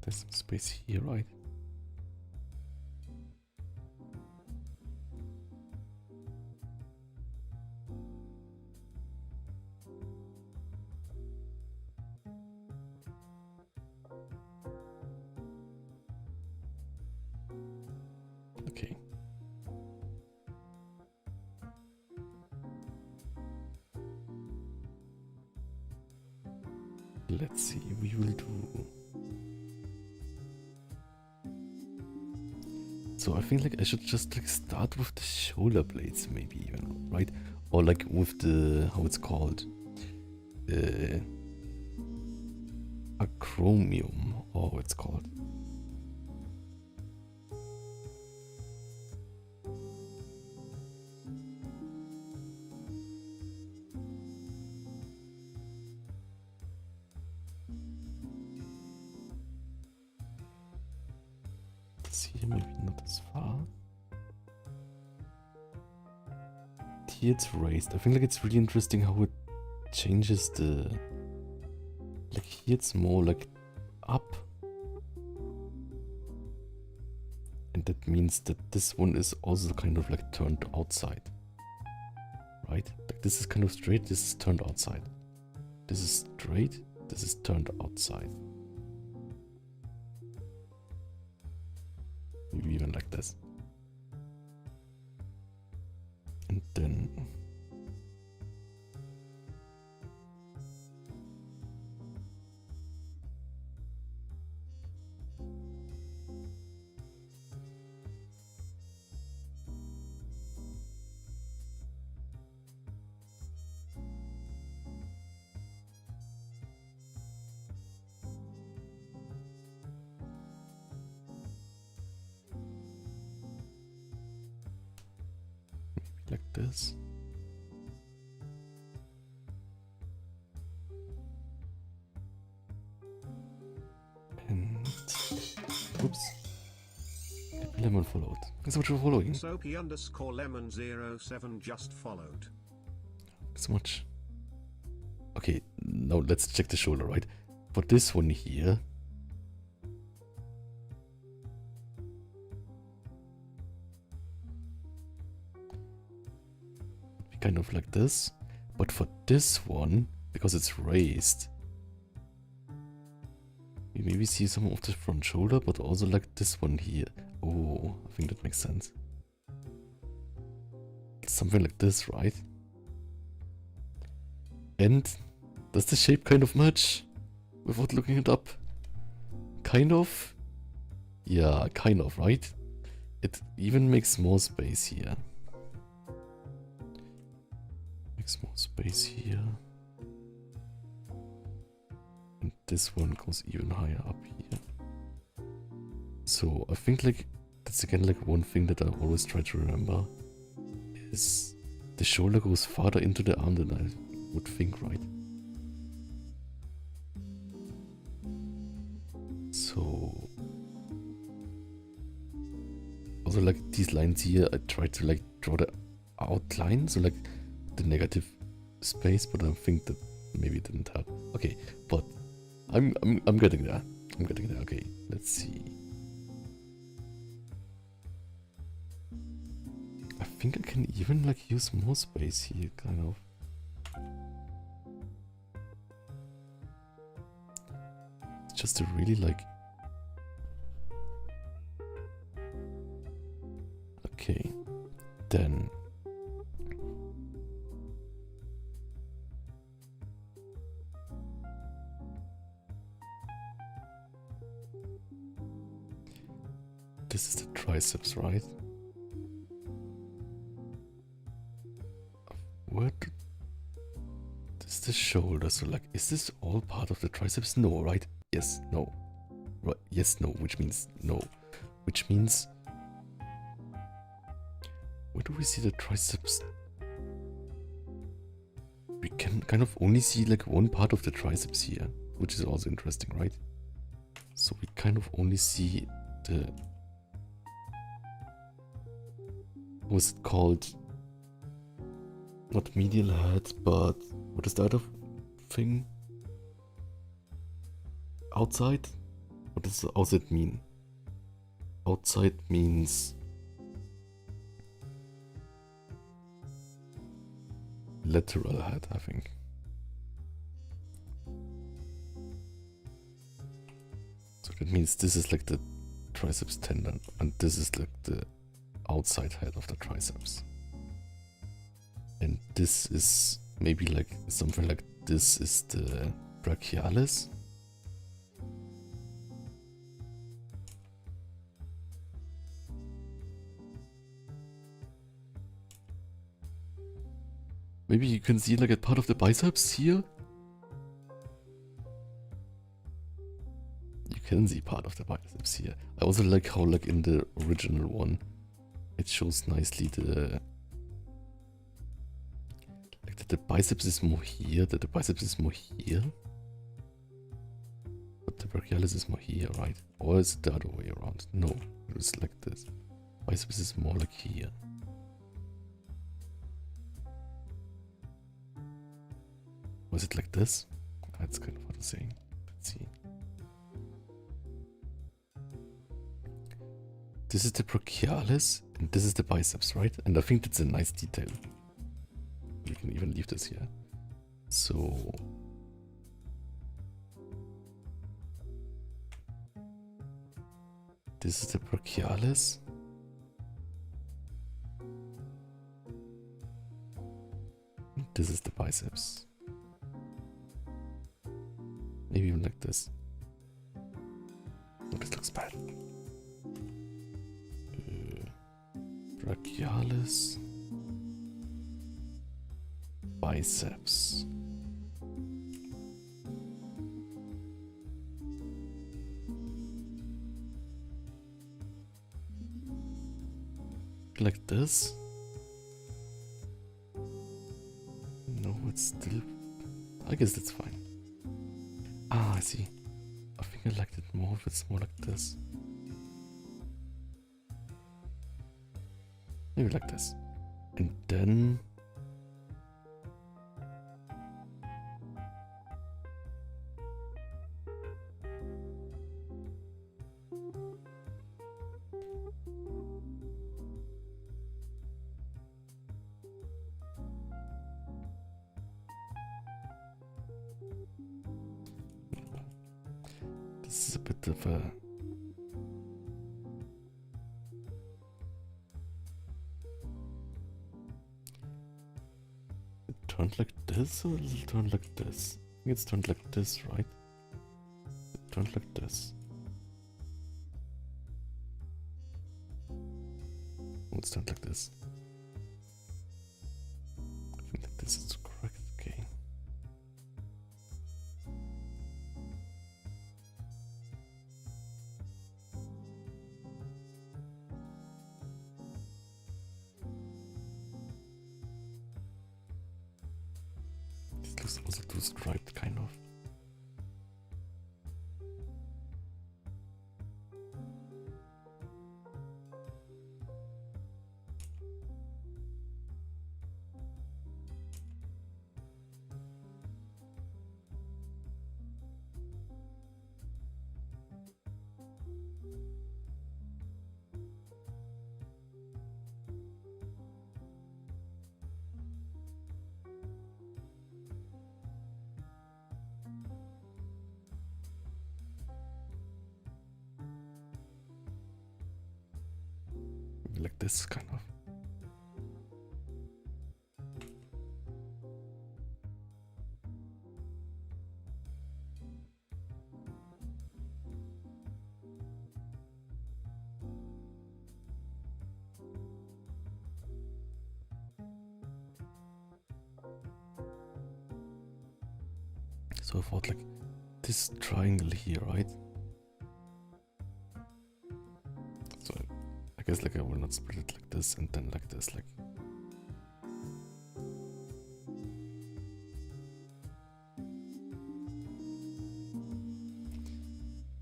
There's some space here, right? Okay. Let's see, we will do... So I think like I should just like start with the shoulder blades maybe even, right? Or like with the, how it's called? Acromium, or what it's called. Here maybe not as far. Here it's raised. I think like it's really interesting how it changes the... Like here it's more like up. And that means that this one is also kind of like turned outside. Right? Like this is kind of straight, this is turned outside. This is straight, this is turned outside. Maybe even like this. And then... this. And oops. Lemon followed. That's what you're following. Soapy_lemon07 just followed. So much. Okay, now let's check the shoulder, right? For this one here. Be kind of like this. But for this one, because it's raised, we maybe see some of the front shoulder, but also like this one here. Oh, I think that makes sense. Something like this, right? And does the shape kind of match without looking it up? Kind of? Yeah, kind of, right? It even makes more space here. Makes more space here. And this one goes even higher up here. So I think like that's again like one thing that I always try to remember is the shoulder goes farther into the arm than I would think, right? So also like these lines here, I try to like draw the outline, so like the negative space, but I think that maybe it didn't help. Okay, but I'm getting there. I'm getting there. Okay, let's see. I think I can even like use more space here, kind of. Just to really like. Okay, then. This is the triceps, right? What? This is the shoulder, so like, is this all part of the triceps? No, right? Yes, no. Right, yes, no, which means no. Which means... Where do we see the triceps? We can kind of only see like one part of the triceps here, which is also interesting, right? So we kind of only see the... What's it called? Not medial head, but what is the other thing? Outside? What does outside mean? Outside means lateral head, I think. So that means this is like the triceps tendon, and this is like the outside head of the triceps. And this is maybe like something like this is the brachialis. Maybe you can see like a part of the biceps here. You can see part of the biceps here. I also like how like in the original one it shows nicely the like that the biceps is more here, that the biceps is more here. But the brachialis is more here, right? Or is it the other way around? No, it's like this. Biceps is more like here. Was it like this? That's kind of what I'm saying. Let's see. This is the brachialis and this is the biceps, right? And I think that's a nice detail. We can even leave this here. So this is the brachialis. And this is the biceps. Maybe even like this. Oh, this looks bad. Brachialis. Biceps. Like this. No, it's still... I guess that's fine. Ah, I see. I think I liked it more if it's more like this. Maybe like this. And then... This is a bit of a... It turned like this or it'll turn like this? I think it's turned like this, right? It turned like this. Oh, it's turned like this. I think that this is correct, okay. This looks also too striped, kind of. Like this, kind of. So I thought like this triangle here, right? So I guess like I will not split it like this and then like this, like.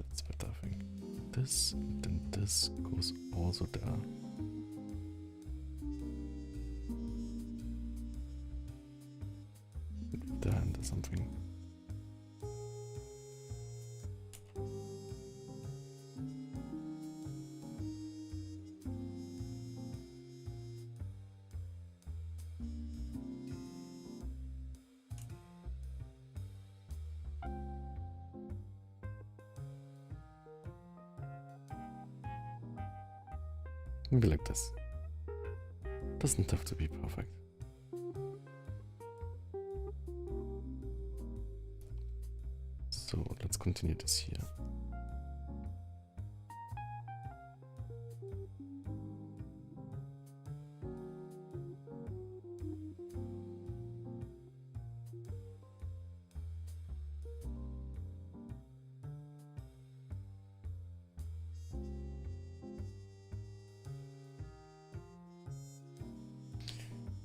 That's better, I think. This, and then this goes also there. There and something. Maybe like this. Doesn't have to be perfect. So let's continue this here.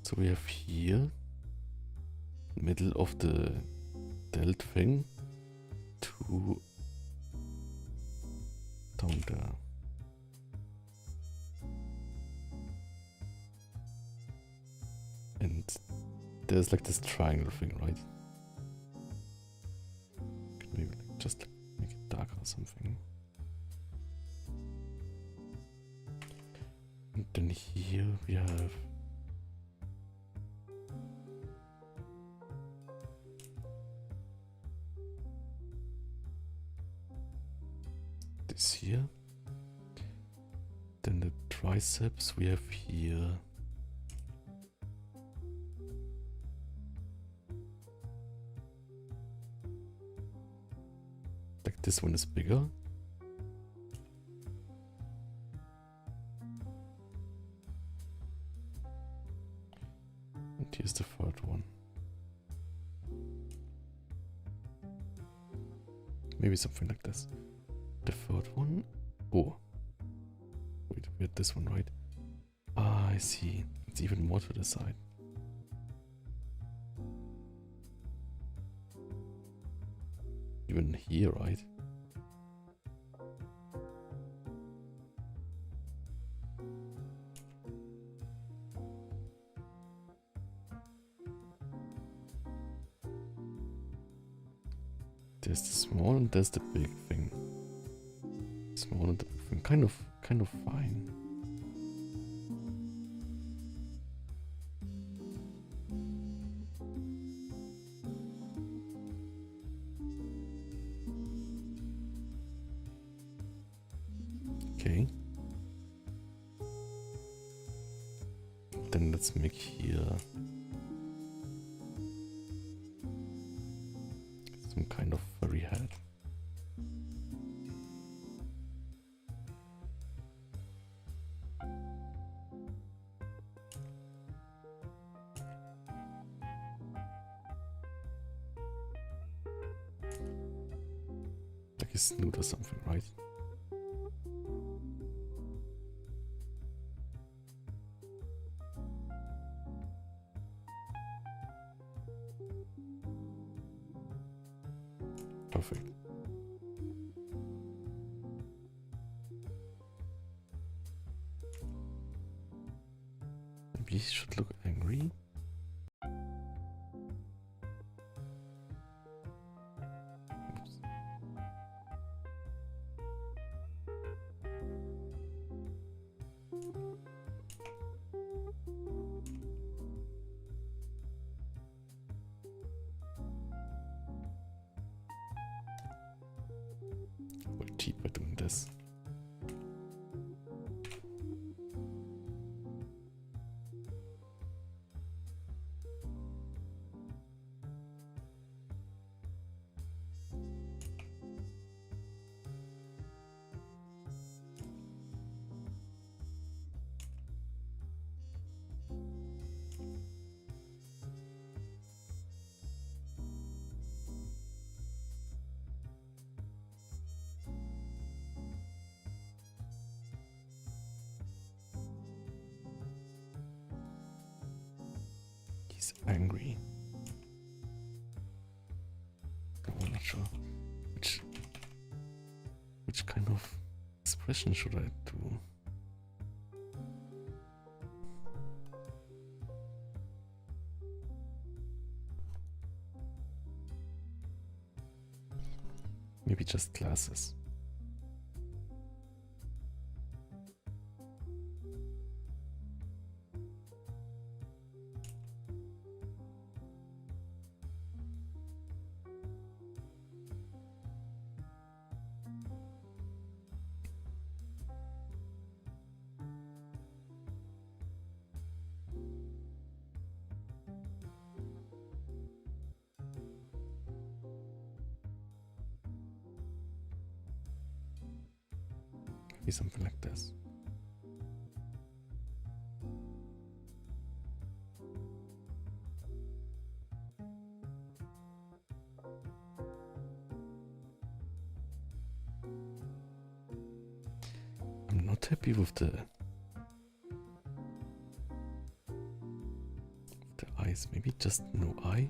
So we have here, middle of the delt thing, to down there. And there's like this triangle thing, right? Could maybe like just like make it darker or something. And then here we have this here. Then the triceps we have here. Like this one is bigger. And here's the third one. Maybe something like this. The third one. Oh. Wait, we had this one, right? Ah, I see. It's even more to the side. even here, right? There's the small and there's the big thing. Small and the big thing, kind of fine. Okay. Then let's make here some kind of furry head. Like a snoot or something, right? Perfect. Maybe he should look angry. Oops. We'll cheat by doing this. He's angry. I'm not sure which kind of expression should I do? Maybe just glasses. Maybe something like this. I'm not happy with the eyes. Maybe just no eye.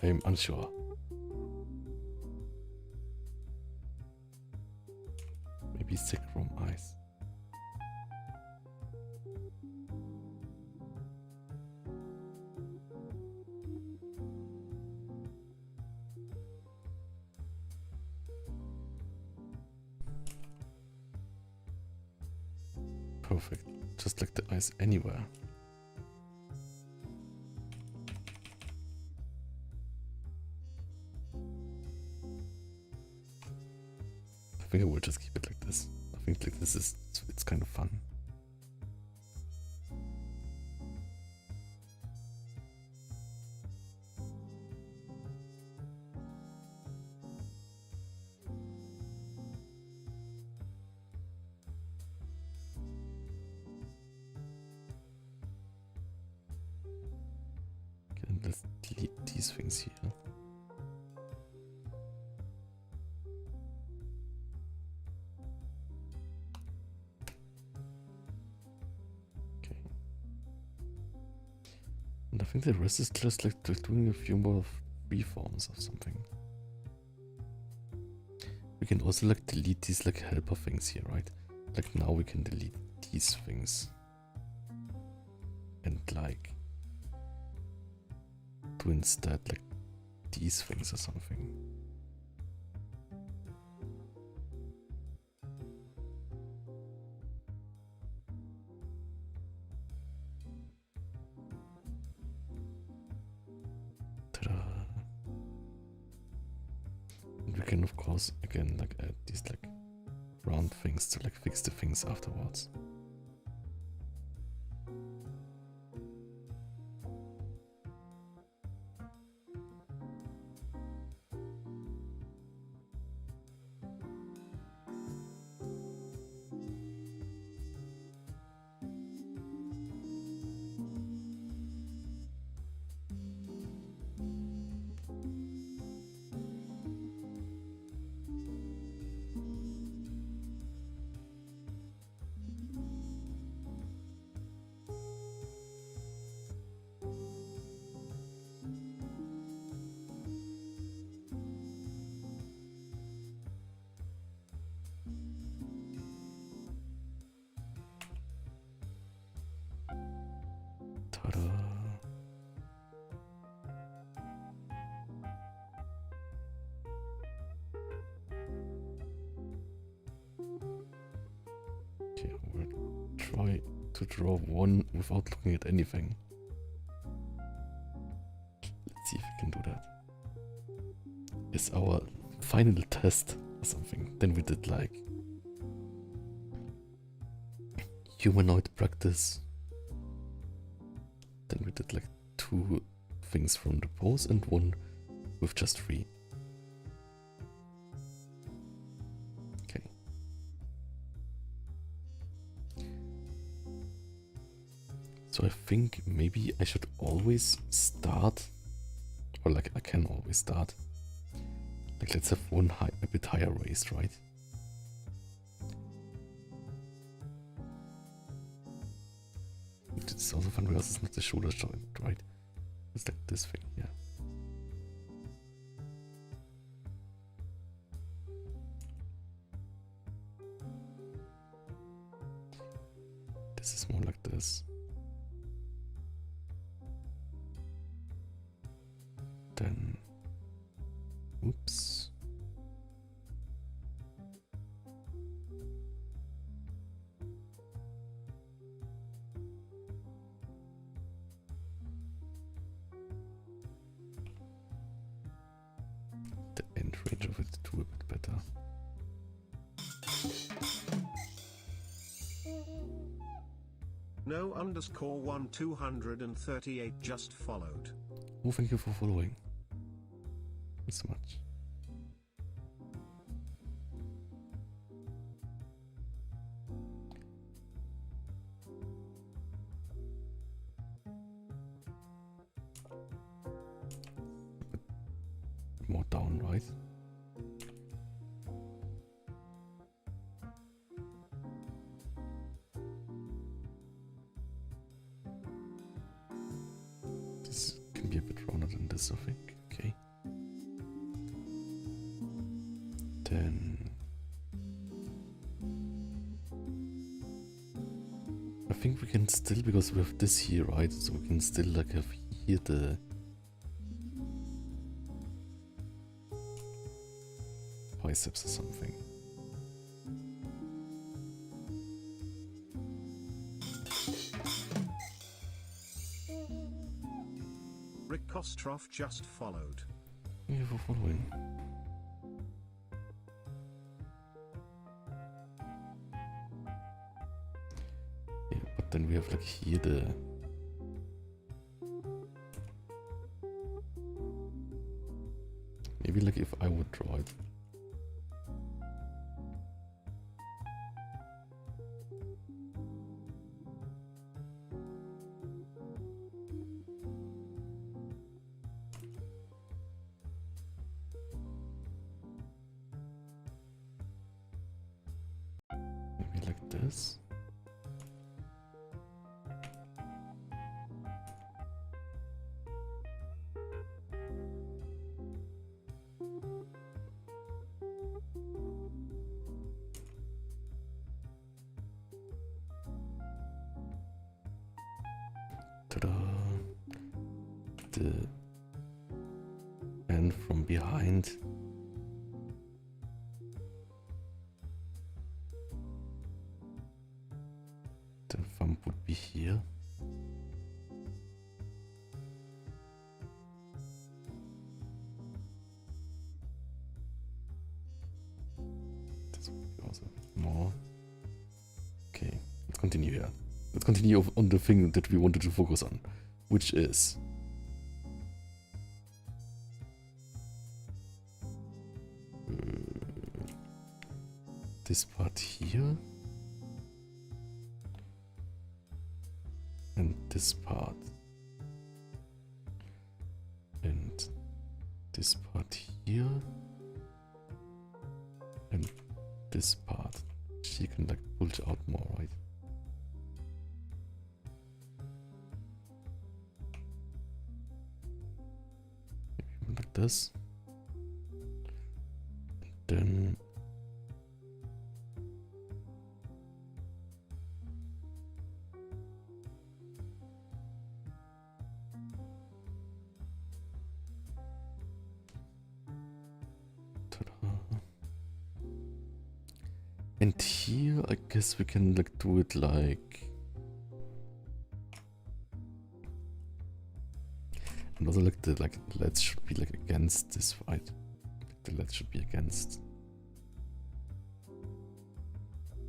I'm unsure. Maybe Sickroom eyes. Perfect. Just like the eyes anywhere. think I will just keep it like this. I think like this is, it's kind of fun. Okay, let's delete these things here. And I think the rest is just like doing a few more reforms or something. We can also like delete these like helper things here, right? Like now we can delete these things. And like do instead like these things or something. And we can of course again like add these like round things to like fix the things afterwards. Ta-da. Okay, we'll try to draw one without looking at anything. Let's see if we can do that. It's our final test or something. Then we did like humanoid practice. Then we did like 2 things from the pose and 1 with just 3. Okay. So I think maybe I should always start, or like I can always start. Like let's have one a bit higher raised, right? It's also fun because it's not the shoulder joint, right? It's like this thing, yeah. This is more like this. Then, oops. The end range of it to do a bit better. No underscore 1238 just followed. Oh, thank you for following. Thanks so much. More down, right? This can be a bit rounder than this, I think. Okay. Then I think we can still, because we have this here, right? So we can still like have here the biceps or something. Rick Kostrov just followed. Thank you for following. then we have like here the maybe like if I would draw it. Maybe like this. Ta-da! The and from behind. The thumb would be here. This would be also a bit more. Okay, let's continue here. Let's continue on the thing that we wanted to focus on, which is this part here and this part and this part here and this part. She can like bulge out more, right? Maybe like this. And then and here, I guess we can like do it like, and also like the legs should be like against this, right? The legs should be against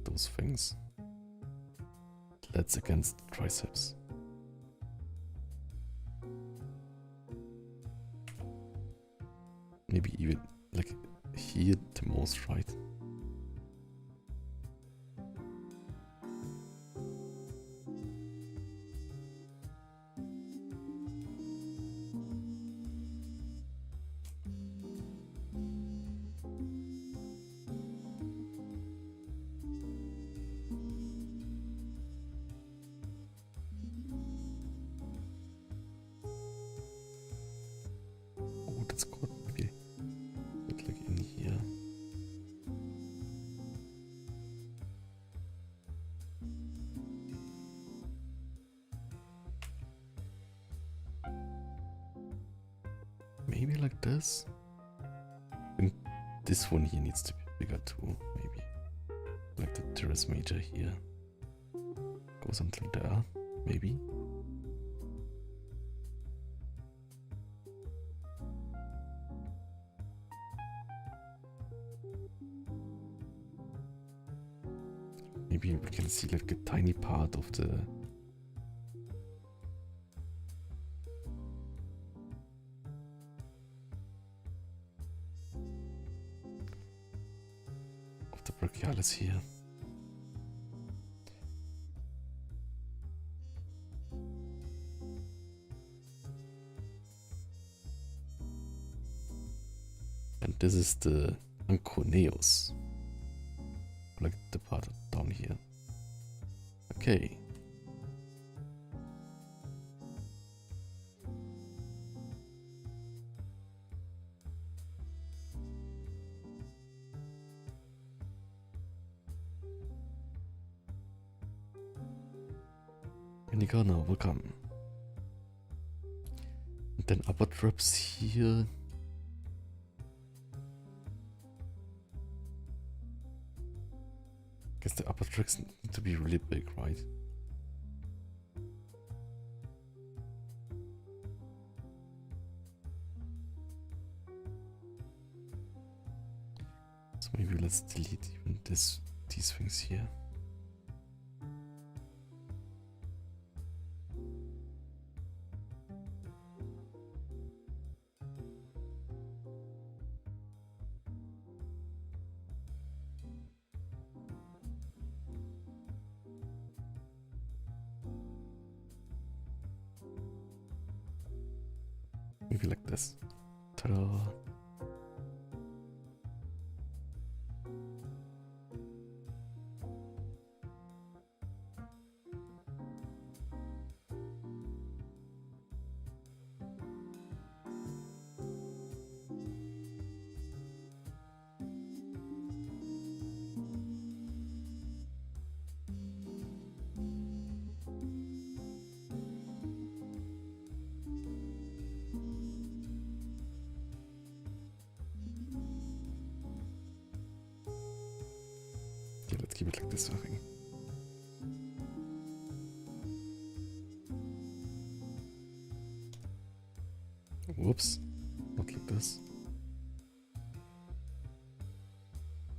those things. Legs against triceps. Maybe even like here the most, right? Oh, that's good. Maybe put like in here. Maybe like this. And this one here needs to be bigger too, maybe. Like the teres major here. Goes until there, maybe. Maybe we can see like a tiny part of the brachialis here. And this is the anconeus, like the part down here. Okay. Indigana, welcome. And then upper traps here. Guess the upper tracks need to be really big, right? So maybe let's delete even these things here. Maybe like this. Ta-da. Yeah, let's keep it like this, I think. Whoops, not like this.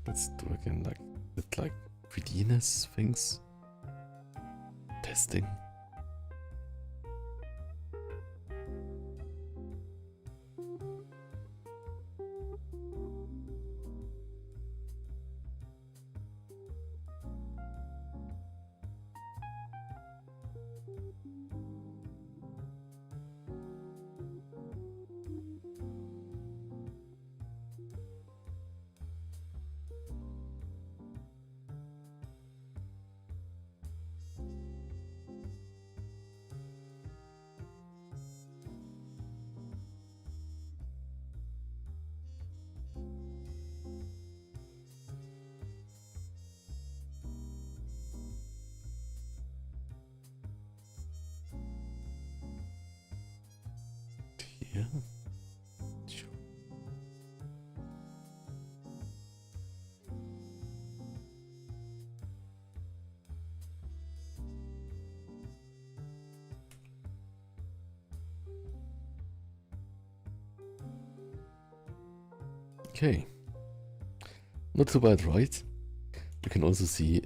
Let's do again like with like 3Dness things. Testing. Yeah. Sure. Okay. Not too bad, right? You can also see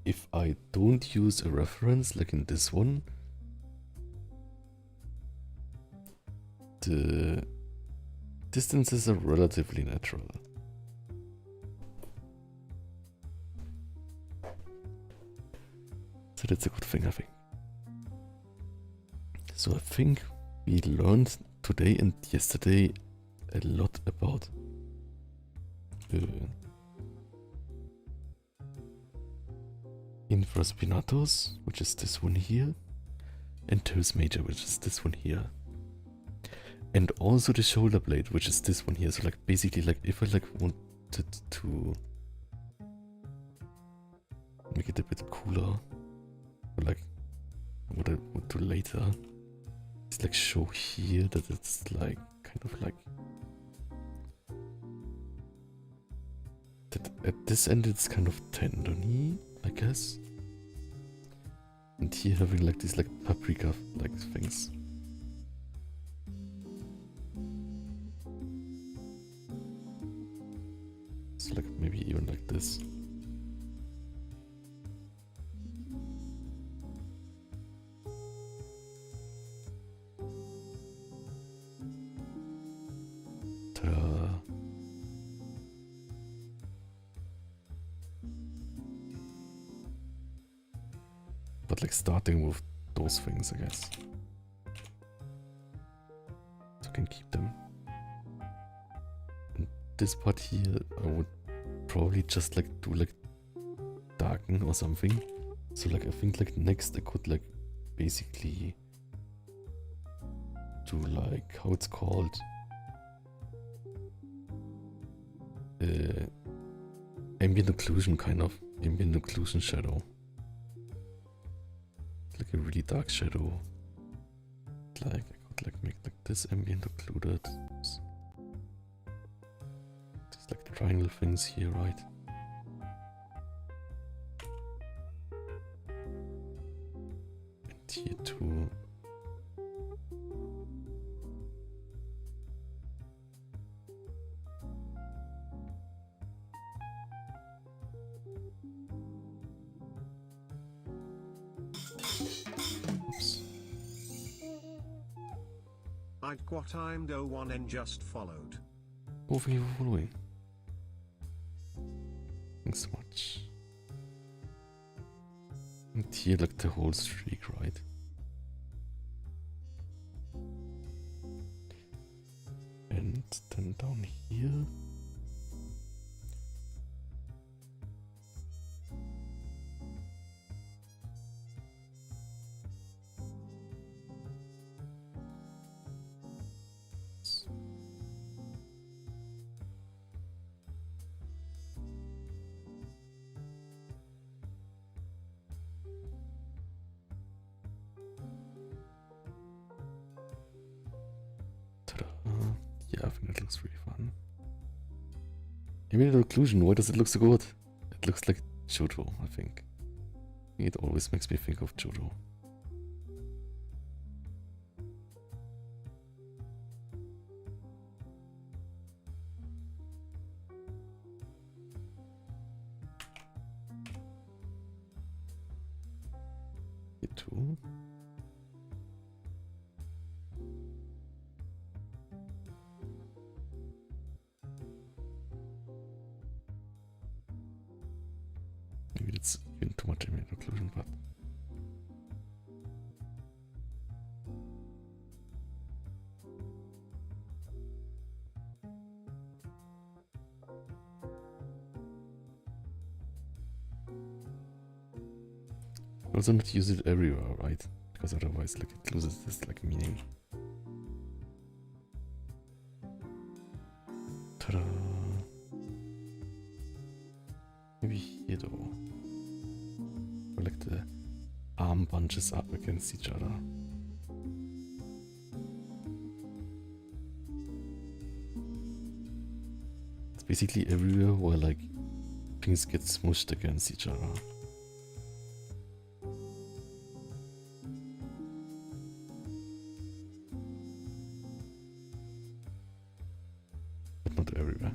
if I don't use a reference like in this one, the distances are relatively natural. So that's a good thing, I think. So I think we learned today and yesterday a lot about infraspinatus, which is this one here, and teres major, which is this one here. And also the shoulder blade, which is this one here. So like basically like if I like wanted to make it a bit cooler, or like what I would do later, is like show here that it's like kind of like that at this end it's kind of tendony, I guess. And here having like these like paprika like things. So like maybe even like this. Ta-da. But like starting with those things, I guess. So I can keep them. And this part here, I would probably just like do like darken or something. So like I think like next I could like basically do like how it's called ambient occlusion, kind of ambient occlusion shadow. Like a really dark shadow. Like I could like make like this ambient occluded. Just like the triangle things here, right? And here too. Oops. I'd01N just followed. Oh, thank you for following. Thanks so much. And here like the whole streak, right? Then down here. Yeah, I think that looks really fun. Maybe the occlusion, why does it look so good? It looks like JoJo, I think. It always makes me think of JoJo. Here too. Maybe it's even too much ambient occlusion, but also not use it everywhere, right? Because otherwise, like, it loses this like meaning. Ta-da! Maybe here though. Or like the arm bunches up against each other. It's basically everywhere where like things get smooshed against each other. But not everywhere.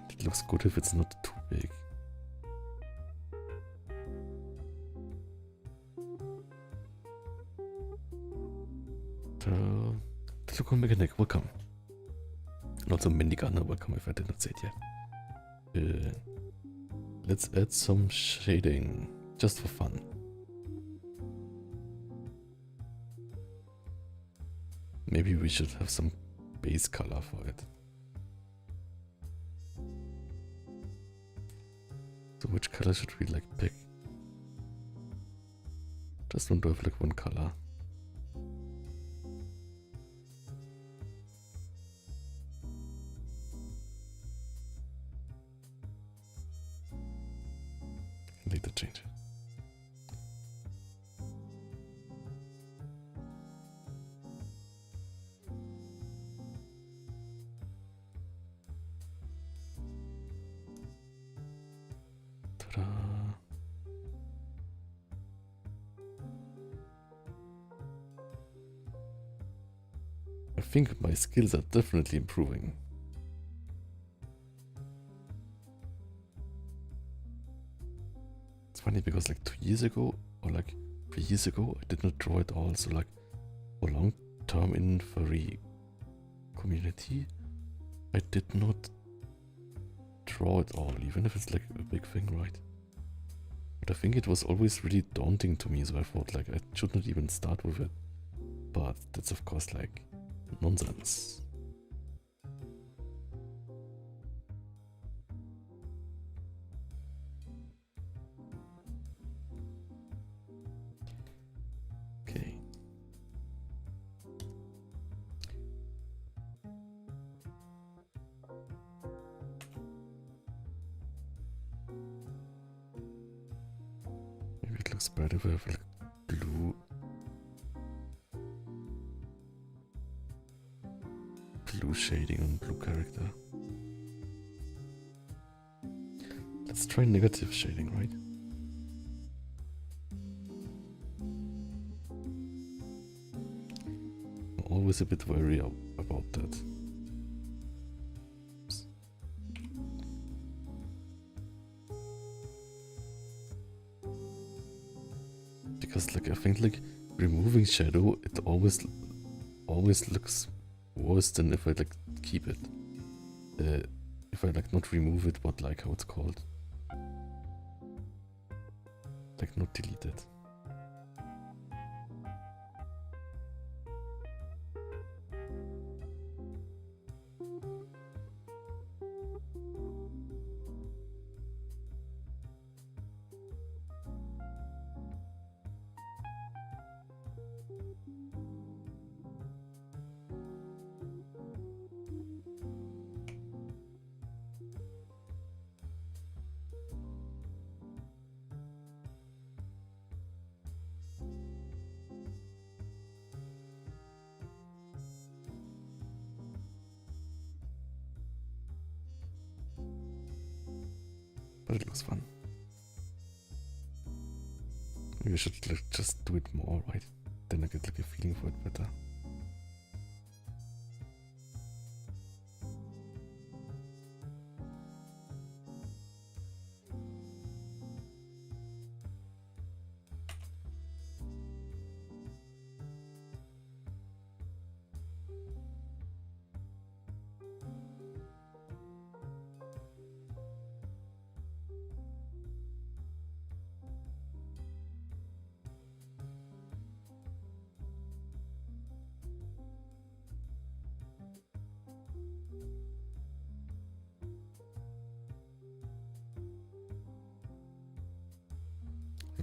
It looks good if it's not too big. Look on Mechanic, welcome. And also Mendigana, welcome if I did not say it yet. Let's add some shading, just for fun. Maybe we should have some base color for it. So which color should we like pick? Just want to have like one color. Later change it. Ta-da! I think my skills are definitely improving. It's funny because like 2 years ago or like 3 years ago I did not draw at all, so like for long term in furry community I did not draw at all, even if it's like a big thing, right? But I think it was always really daunting to me, so I thought like I should not even start with it. But that's of course like nonsense. Okay. Maybe it looks better if I have like blue shading on blue character. Let's try negative shading, right? I'm always a bit wary about that. Oops. Because like I think like removing shadow, it always looks worse than if I like keep it. If I like not remove it, but like how it's called. Like like not deleted. But it looks fun. Maybe I should like, just do it more, right? Then I get like a feeling for it better.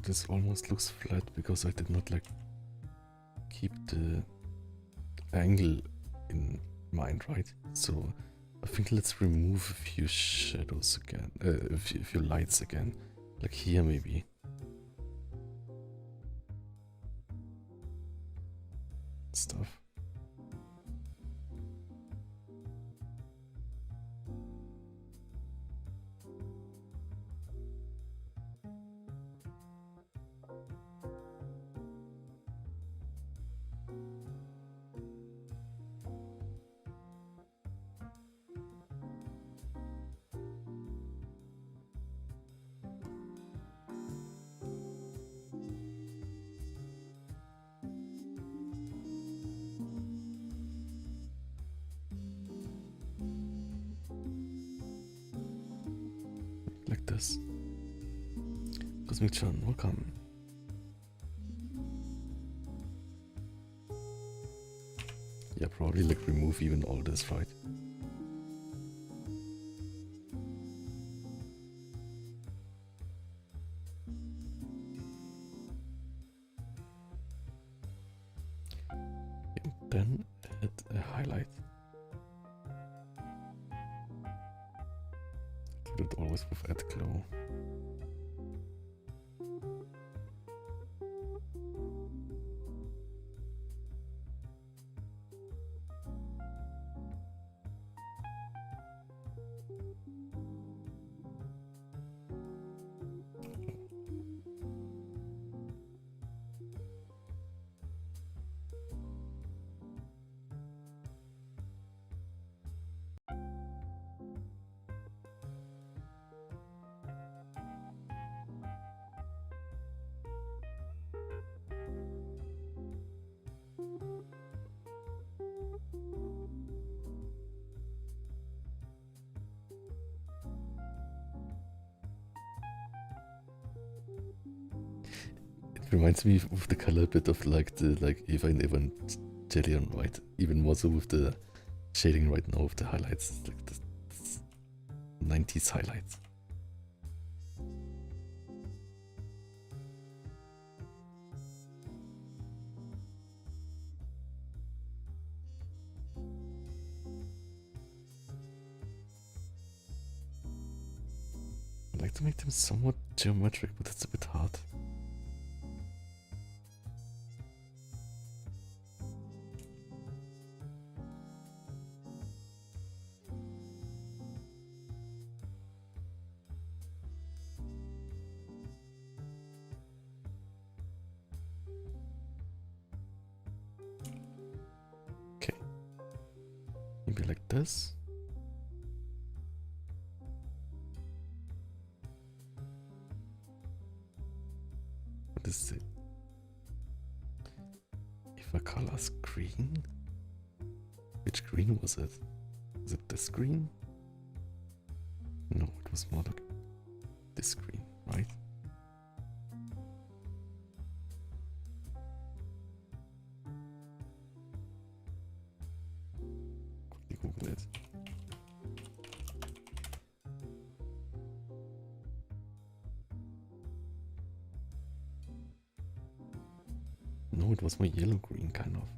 This almost looks flat because I did not like keep the angle in mind, right? So I think let's remove a few shadows again, a few lights again, like here maybe. Stuff. Like this. Cosmic John, welcome. Yeah, probably like remove even all this, right? And then add a highlight. Do it always with add glow. Reminds me of the color a bit of like the Eva and Evangelion, right? Even more so with the shading right now of the highlights, like the 90s highlights. I'd like to make them somewhat geometric, but it's a bit hard. Maybe like this. What is it? If I color green? Which green was it? Is it this green? No, it was more like this green, right? No, it was more yellow-green, kind of.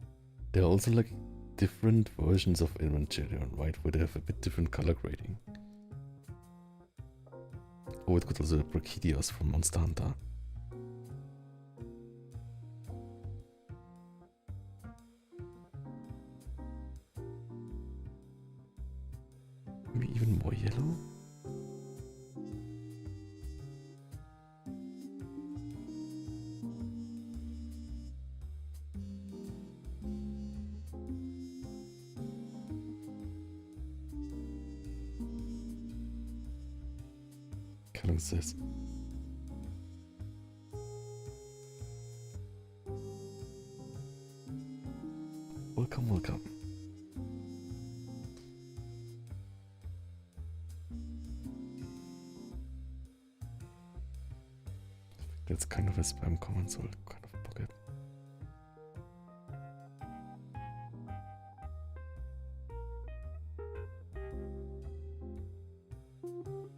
There are also like different versions of Evangelion, right? Where they have a bit different color grading. Oh, it could also be Brachydios from Monster Hunter. Maybe even more yellow? Callum says. Welcome, welcome. That's kind of a spam comment, so I'll kind of block it.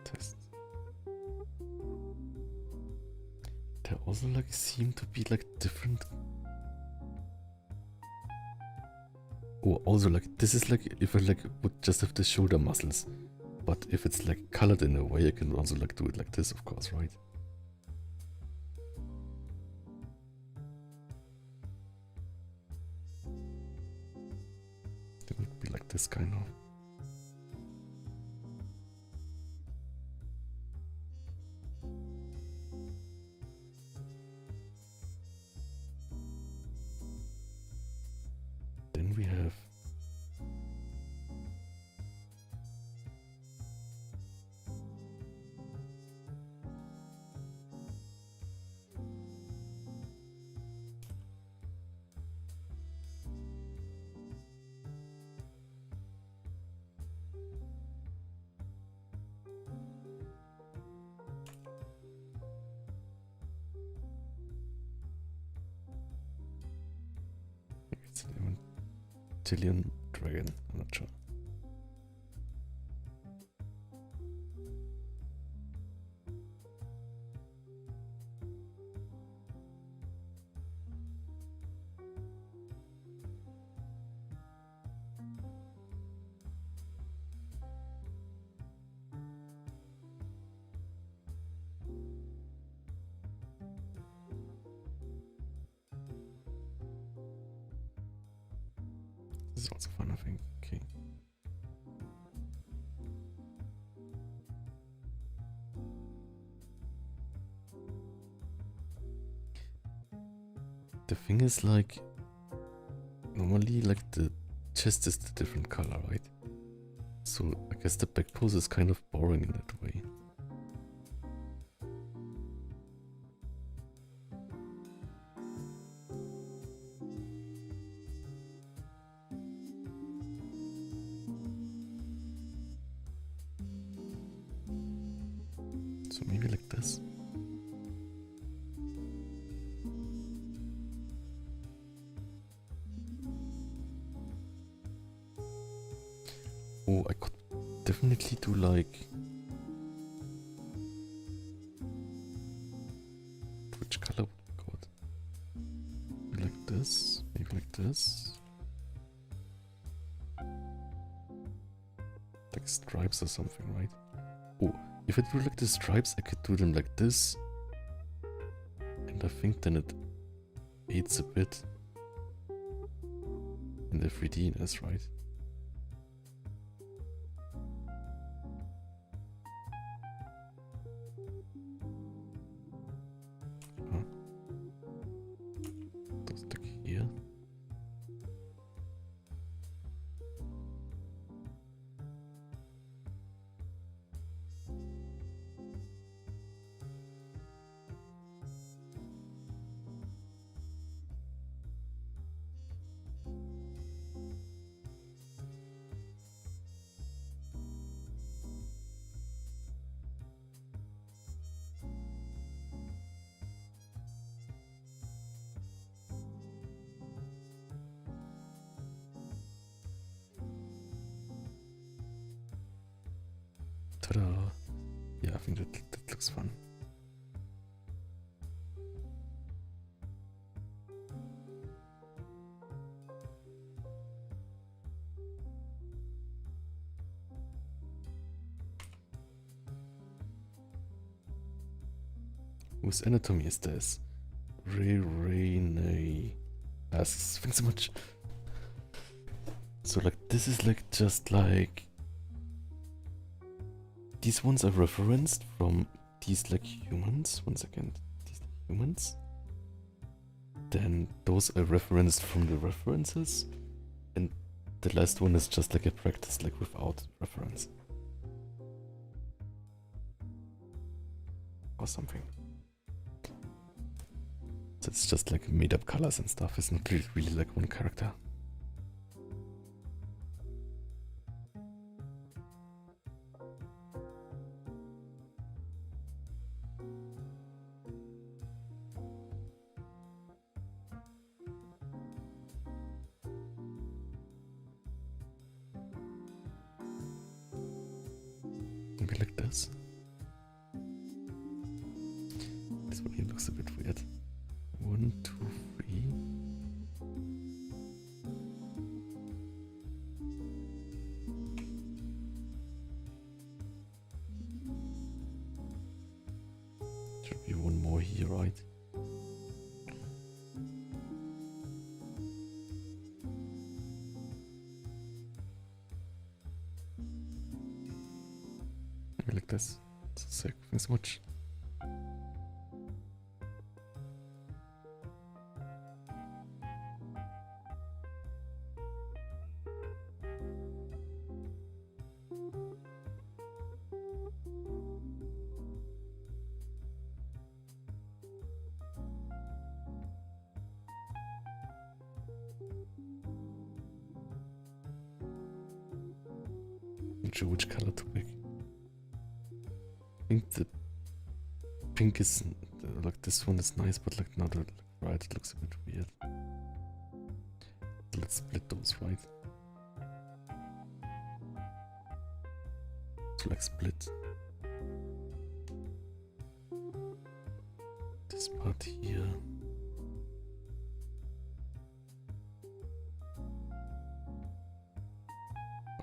Test. There also like seem to be like different. Oh, also like this is like if I like would just have the shoulder muscles, but if it's like colored in a way, I can also like do it like this, of course, right? It would be like this kind of. Then we have it's an Evangelion dragon, I'm not sure. This is also fun, I think. Okay. The thing is like normally like the chest is the different color, right? So I guess the back pose is kind of boring in that way. So maybe like this. Oh, I could definitely do like... Which color would be good? Maybe like this, maybe like this. Like stripes or something, right? Oh, if I do like the stripes, I could do them like this. And I think then it aids a bit in the 3D-ness, right? Those stick here. Ta-da! Yeah, I think that looks fun. Whose anatomy is this? Rene asks. Thanks so much. So like this is like just like these ones are referenced from these like humans. One second. These humans. Then those are referenced from the references. And the last one is just like a practice like without reference. Or something. So it's just like made up colors and stuff. It's not really like one character. Maybe like this. This one here looks a bit weird. 1, 2, 3. Should be one more here, right? Maybe like this. So sick. Thanks so much. Not sure which color to pick. I think the pink is like this one is nice, but like now the right it looks a bit weird. Let's split those, right? So like split this part here.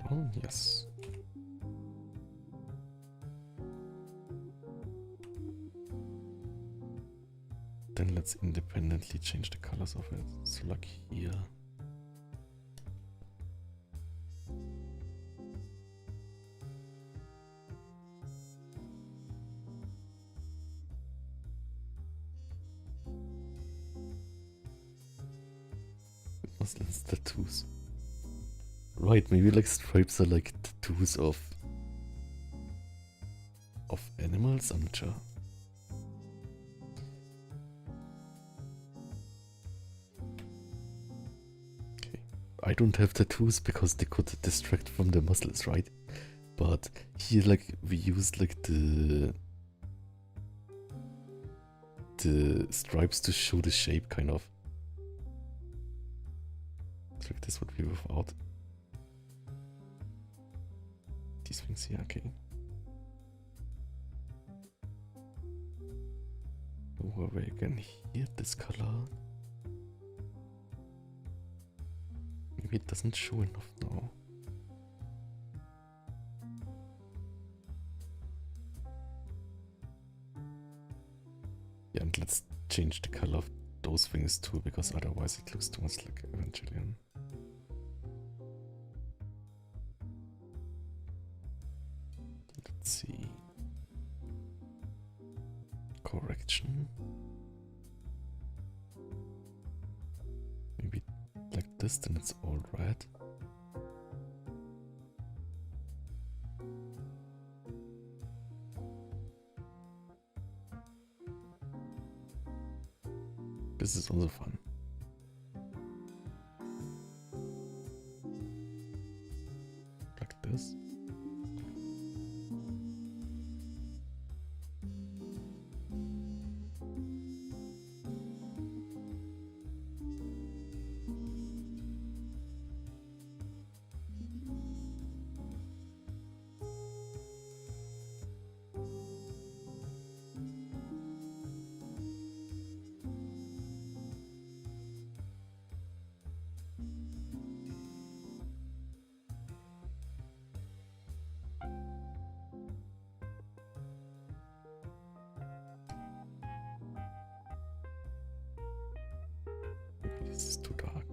Oh yes. Then let's independently change the colors of it. So like here. Muslims tattoos. Right, maybe like stripes are like tattoos of animals, I'm not sure. I don't have tattoos because they could distract from the muscles, right? But here, like, we used like the stripes to show the shape, kind of. So like this would be without these things here. Okay. Over again here, this color. Maybe it doesn't show enough now. Yeah, and let's change the color of those things too, because otherwise it looks too much like Evangelion. Let's see. Correction. Maybe like this, then it's all red. This is also fun. Like this. this is too dark.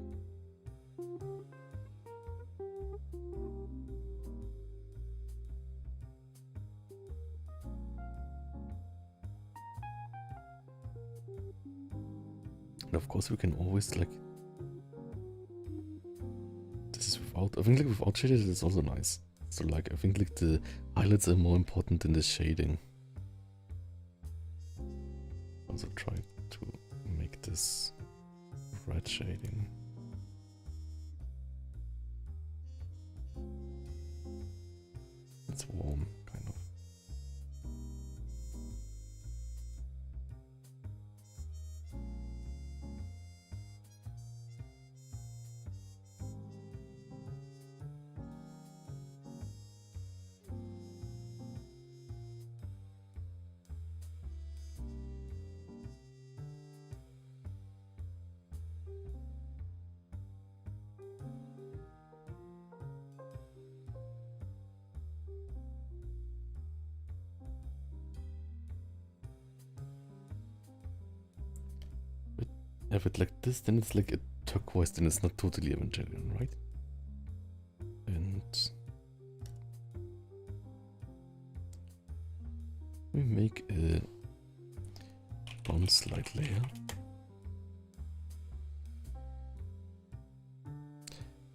And of course we can always like, this is without, I think like without shaded it's also nice. So like I think like the highlights are more important than the shading. Also try to make this red shading. It's warm, kind of. Have it like this, then it's like a turquoise, then it's not totally Evangelion, right? And we make a bronze light layer.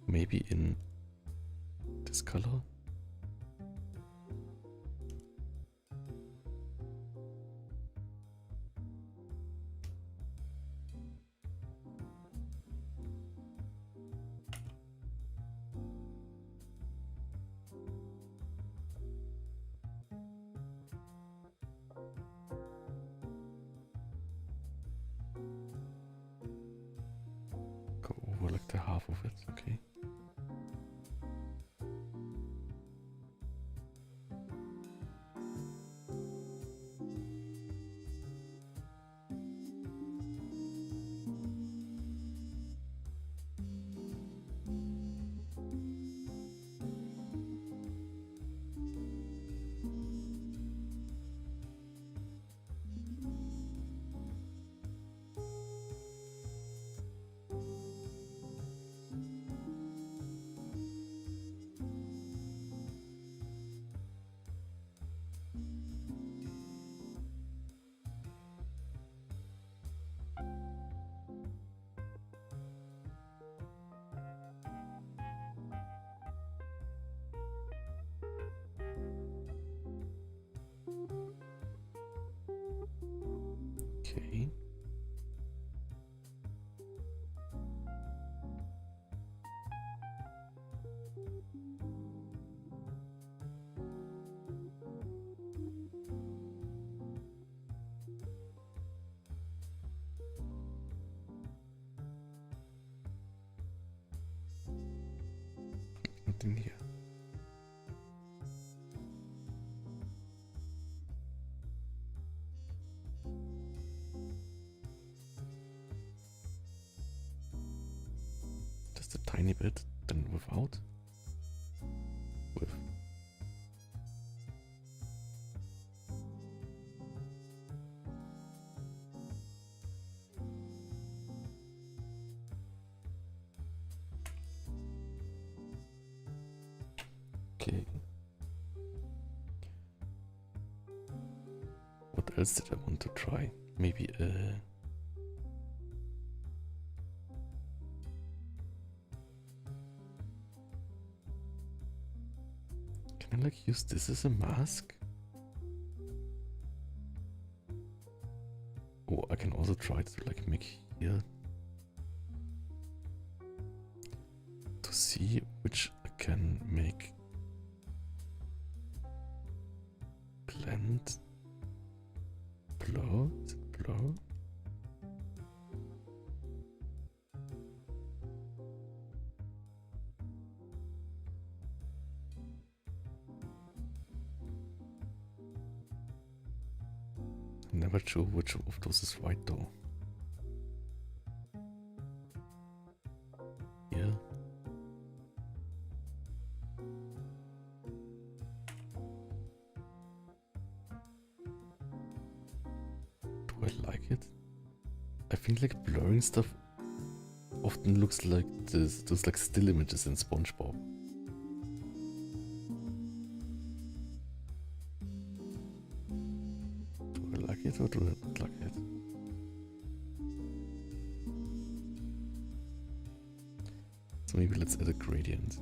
Maybe in this color. Go over like the half of it, okay. Okay. Nothing here. Just a tiny bit, then without. With. Okay. What else did I want to try? Maybe can I like use this as a mask? Oh, I can also try to like make here to see which I can make blend blur. Is it blur? I'm never sure which of those is right though. Yeah. Do I like it? I think like blurring stuff often looks like those like still images in SpongeBob. Do I like it or do I not like it? So maybe let's add a gradient.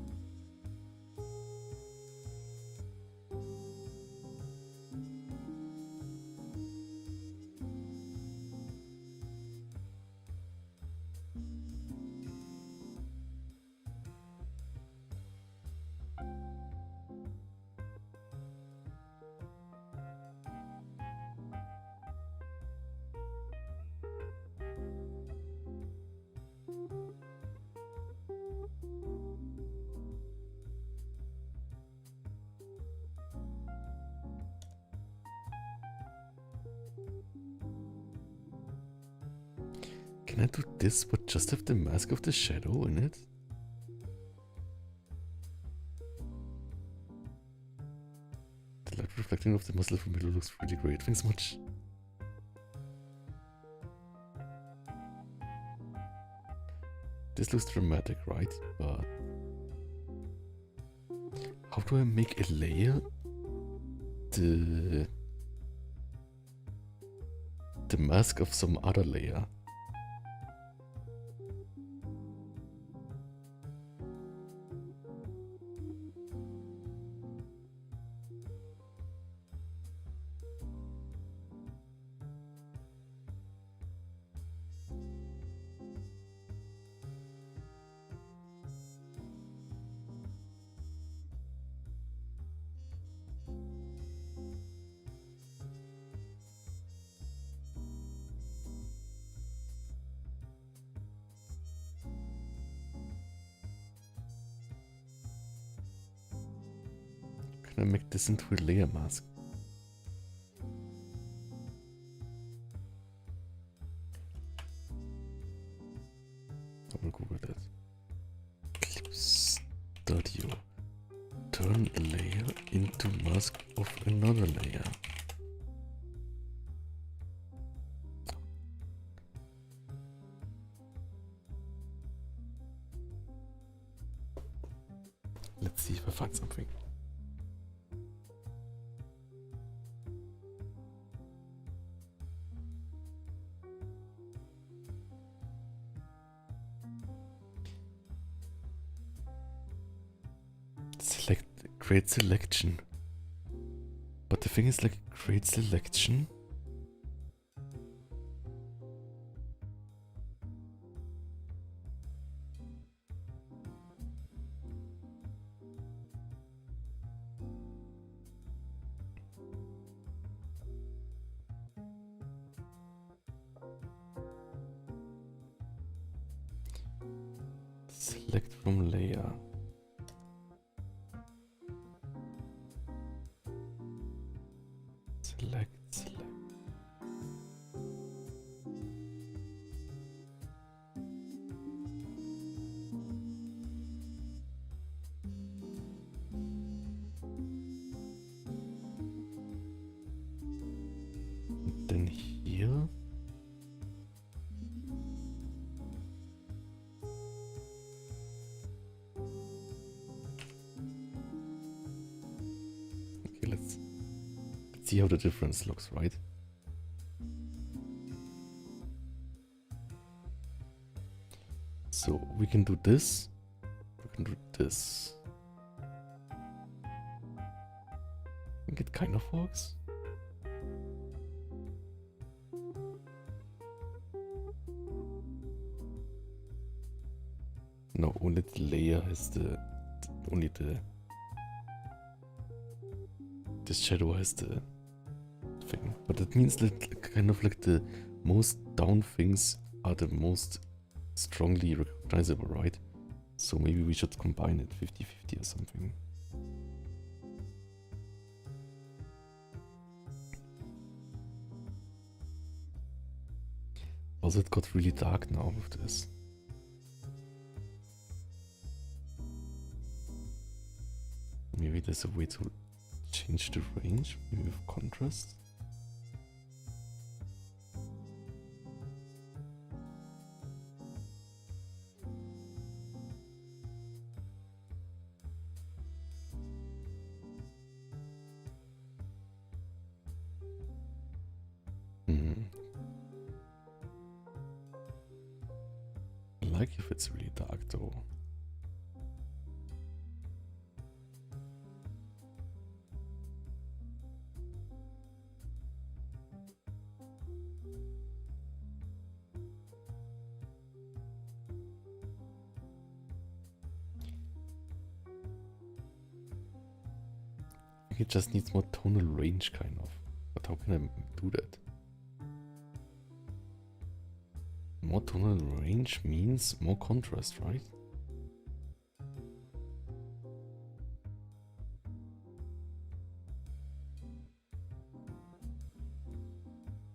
Can I do this but just have the mask of the shadow in it? The light reflecting off the muzzle from below looks really great. Thanks much. This looks dramatic, right? But how do I make a layer the mask of some other layer? Can I make this into a layer mask? I will Google that. Clip Studio. Turn a layer into mask of another layer. Let's see if I find something. Create selection. But the thing is, like, create selection. Select from layer. Select. And then here. Okay, let's see how the difference looks, right? So we can do this, we can do this. I think it kind of works. No, only the layer has this shadow has the thing, but it means that kind of like the most down things are the most strongly recognizable, right? So maybe we should combine it 50-50 or something. Also, it got really dark now with this. Maybe there's a way to change the range, maybe with contrast. like if it's really dark though. I think it just needs more tonal range, kind of. But how can I do that? More tonal range means more contrast, right?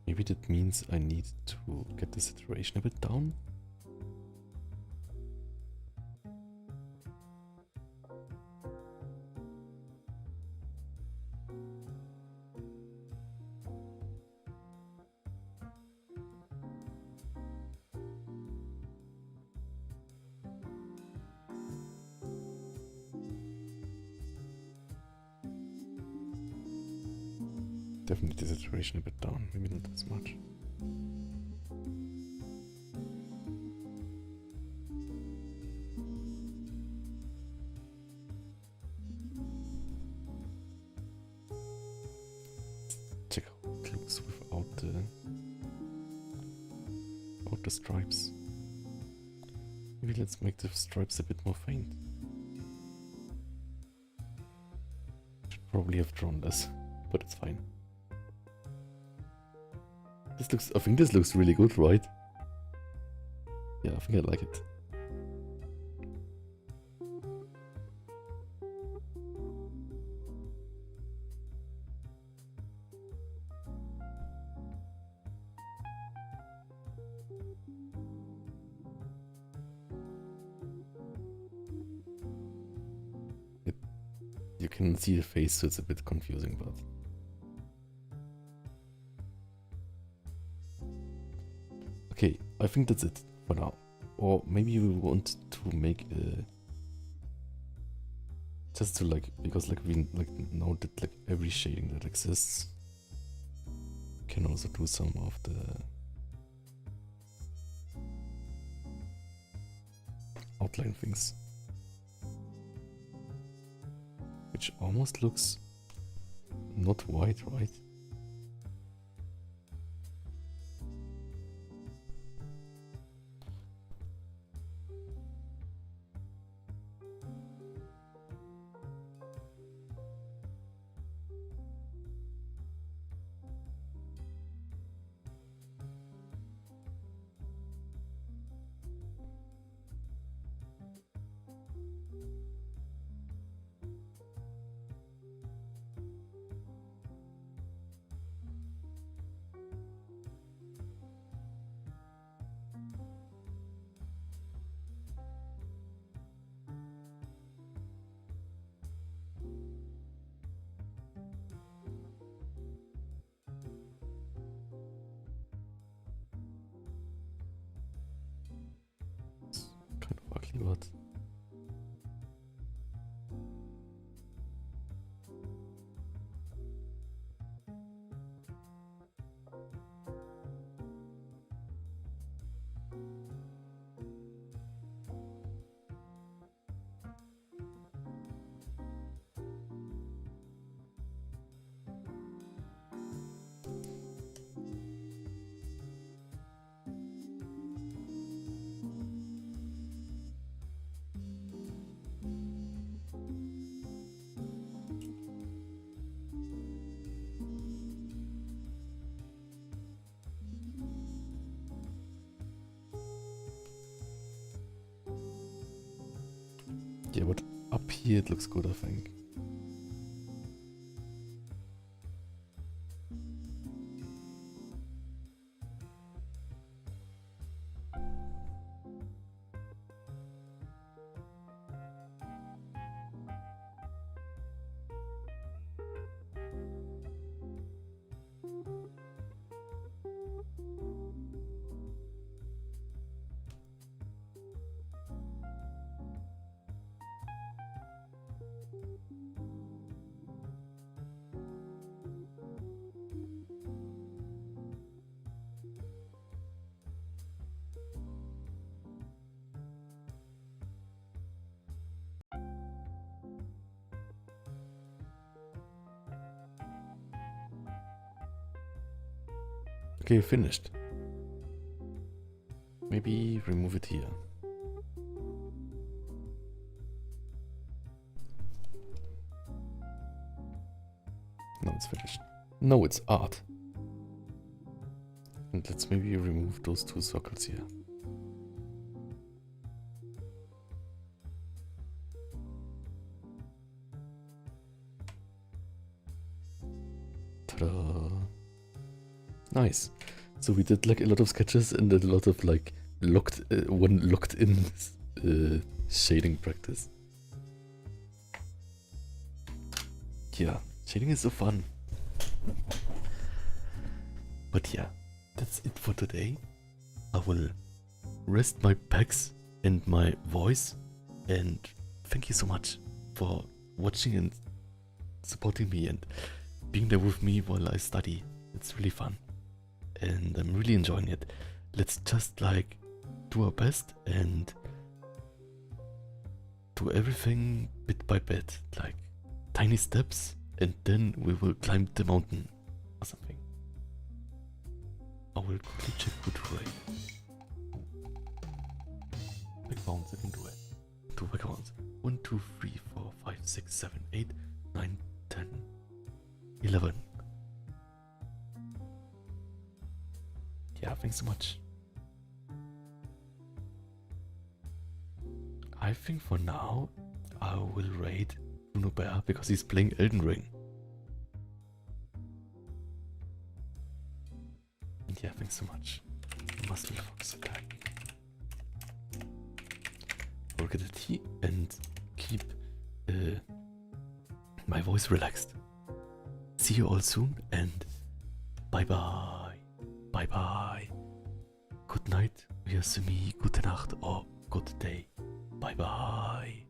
Maybe that means I need to get the saturation a bit down. Definitely the saturation a bit down, maybe not as much. Check how it looks without the stripes. Maybe let's make the stripes a bit more faint. Should probably have drawn this, but it's fine. This looks, I think this looks really good, right? Yeah, I think I like it. You can see the face, so it's a bit confusing, but... Okay, I think that's it for now. Or maybe we want to make a... Just to like, because like we like know that like every shading that exists can also do some of the outline things. Which almost looks not white, right? Kind of ugly, but... Yeah, but up here it looks good, I think. Okay, finished. Maybe remove it here. No, it's finished. No, it's art. And let's maybe remove those two circles here. Ta-da! Nice. So we did like a lot of sketches and then a lot of like locked in shading practice. Yeah, shading is so fun. But yeah, that's it for today. I will rest my pecs and my voice, and thank you so much for watching and supporting me and being there with me while I study. It's really fun and I'm really enjoying it. Let's just like do our best and do everything bit by bit, like tiny steps, and then we will climb the mountain or something. I will quickly check good rate. Big bounce into it. 2 big ones. 1, 2, 3, 4, 5, 6, 7, 8, 9, 10, 11. Yeah, thanks so much. I think for now I will raid Bruno Bear because he's playing Elden Ring. And yeah, thanks so much. Muscle Fox attack. I'll get a tea and keep my voice relaxed. See you all soon and bye bye. Bye bye. Good night, Yasumi, gute Nacht or good day. Bye bye.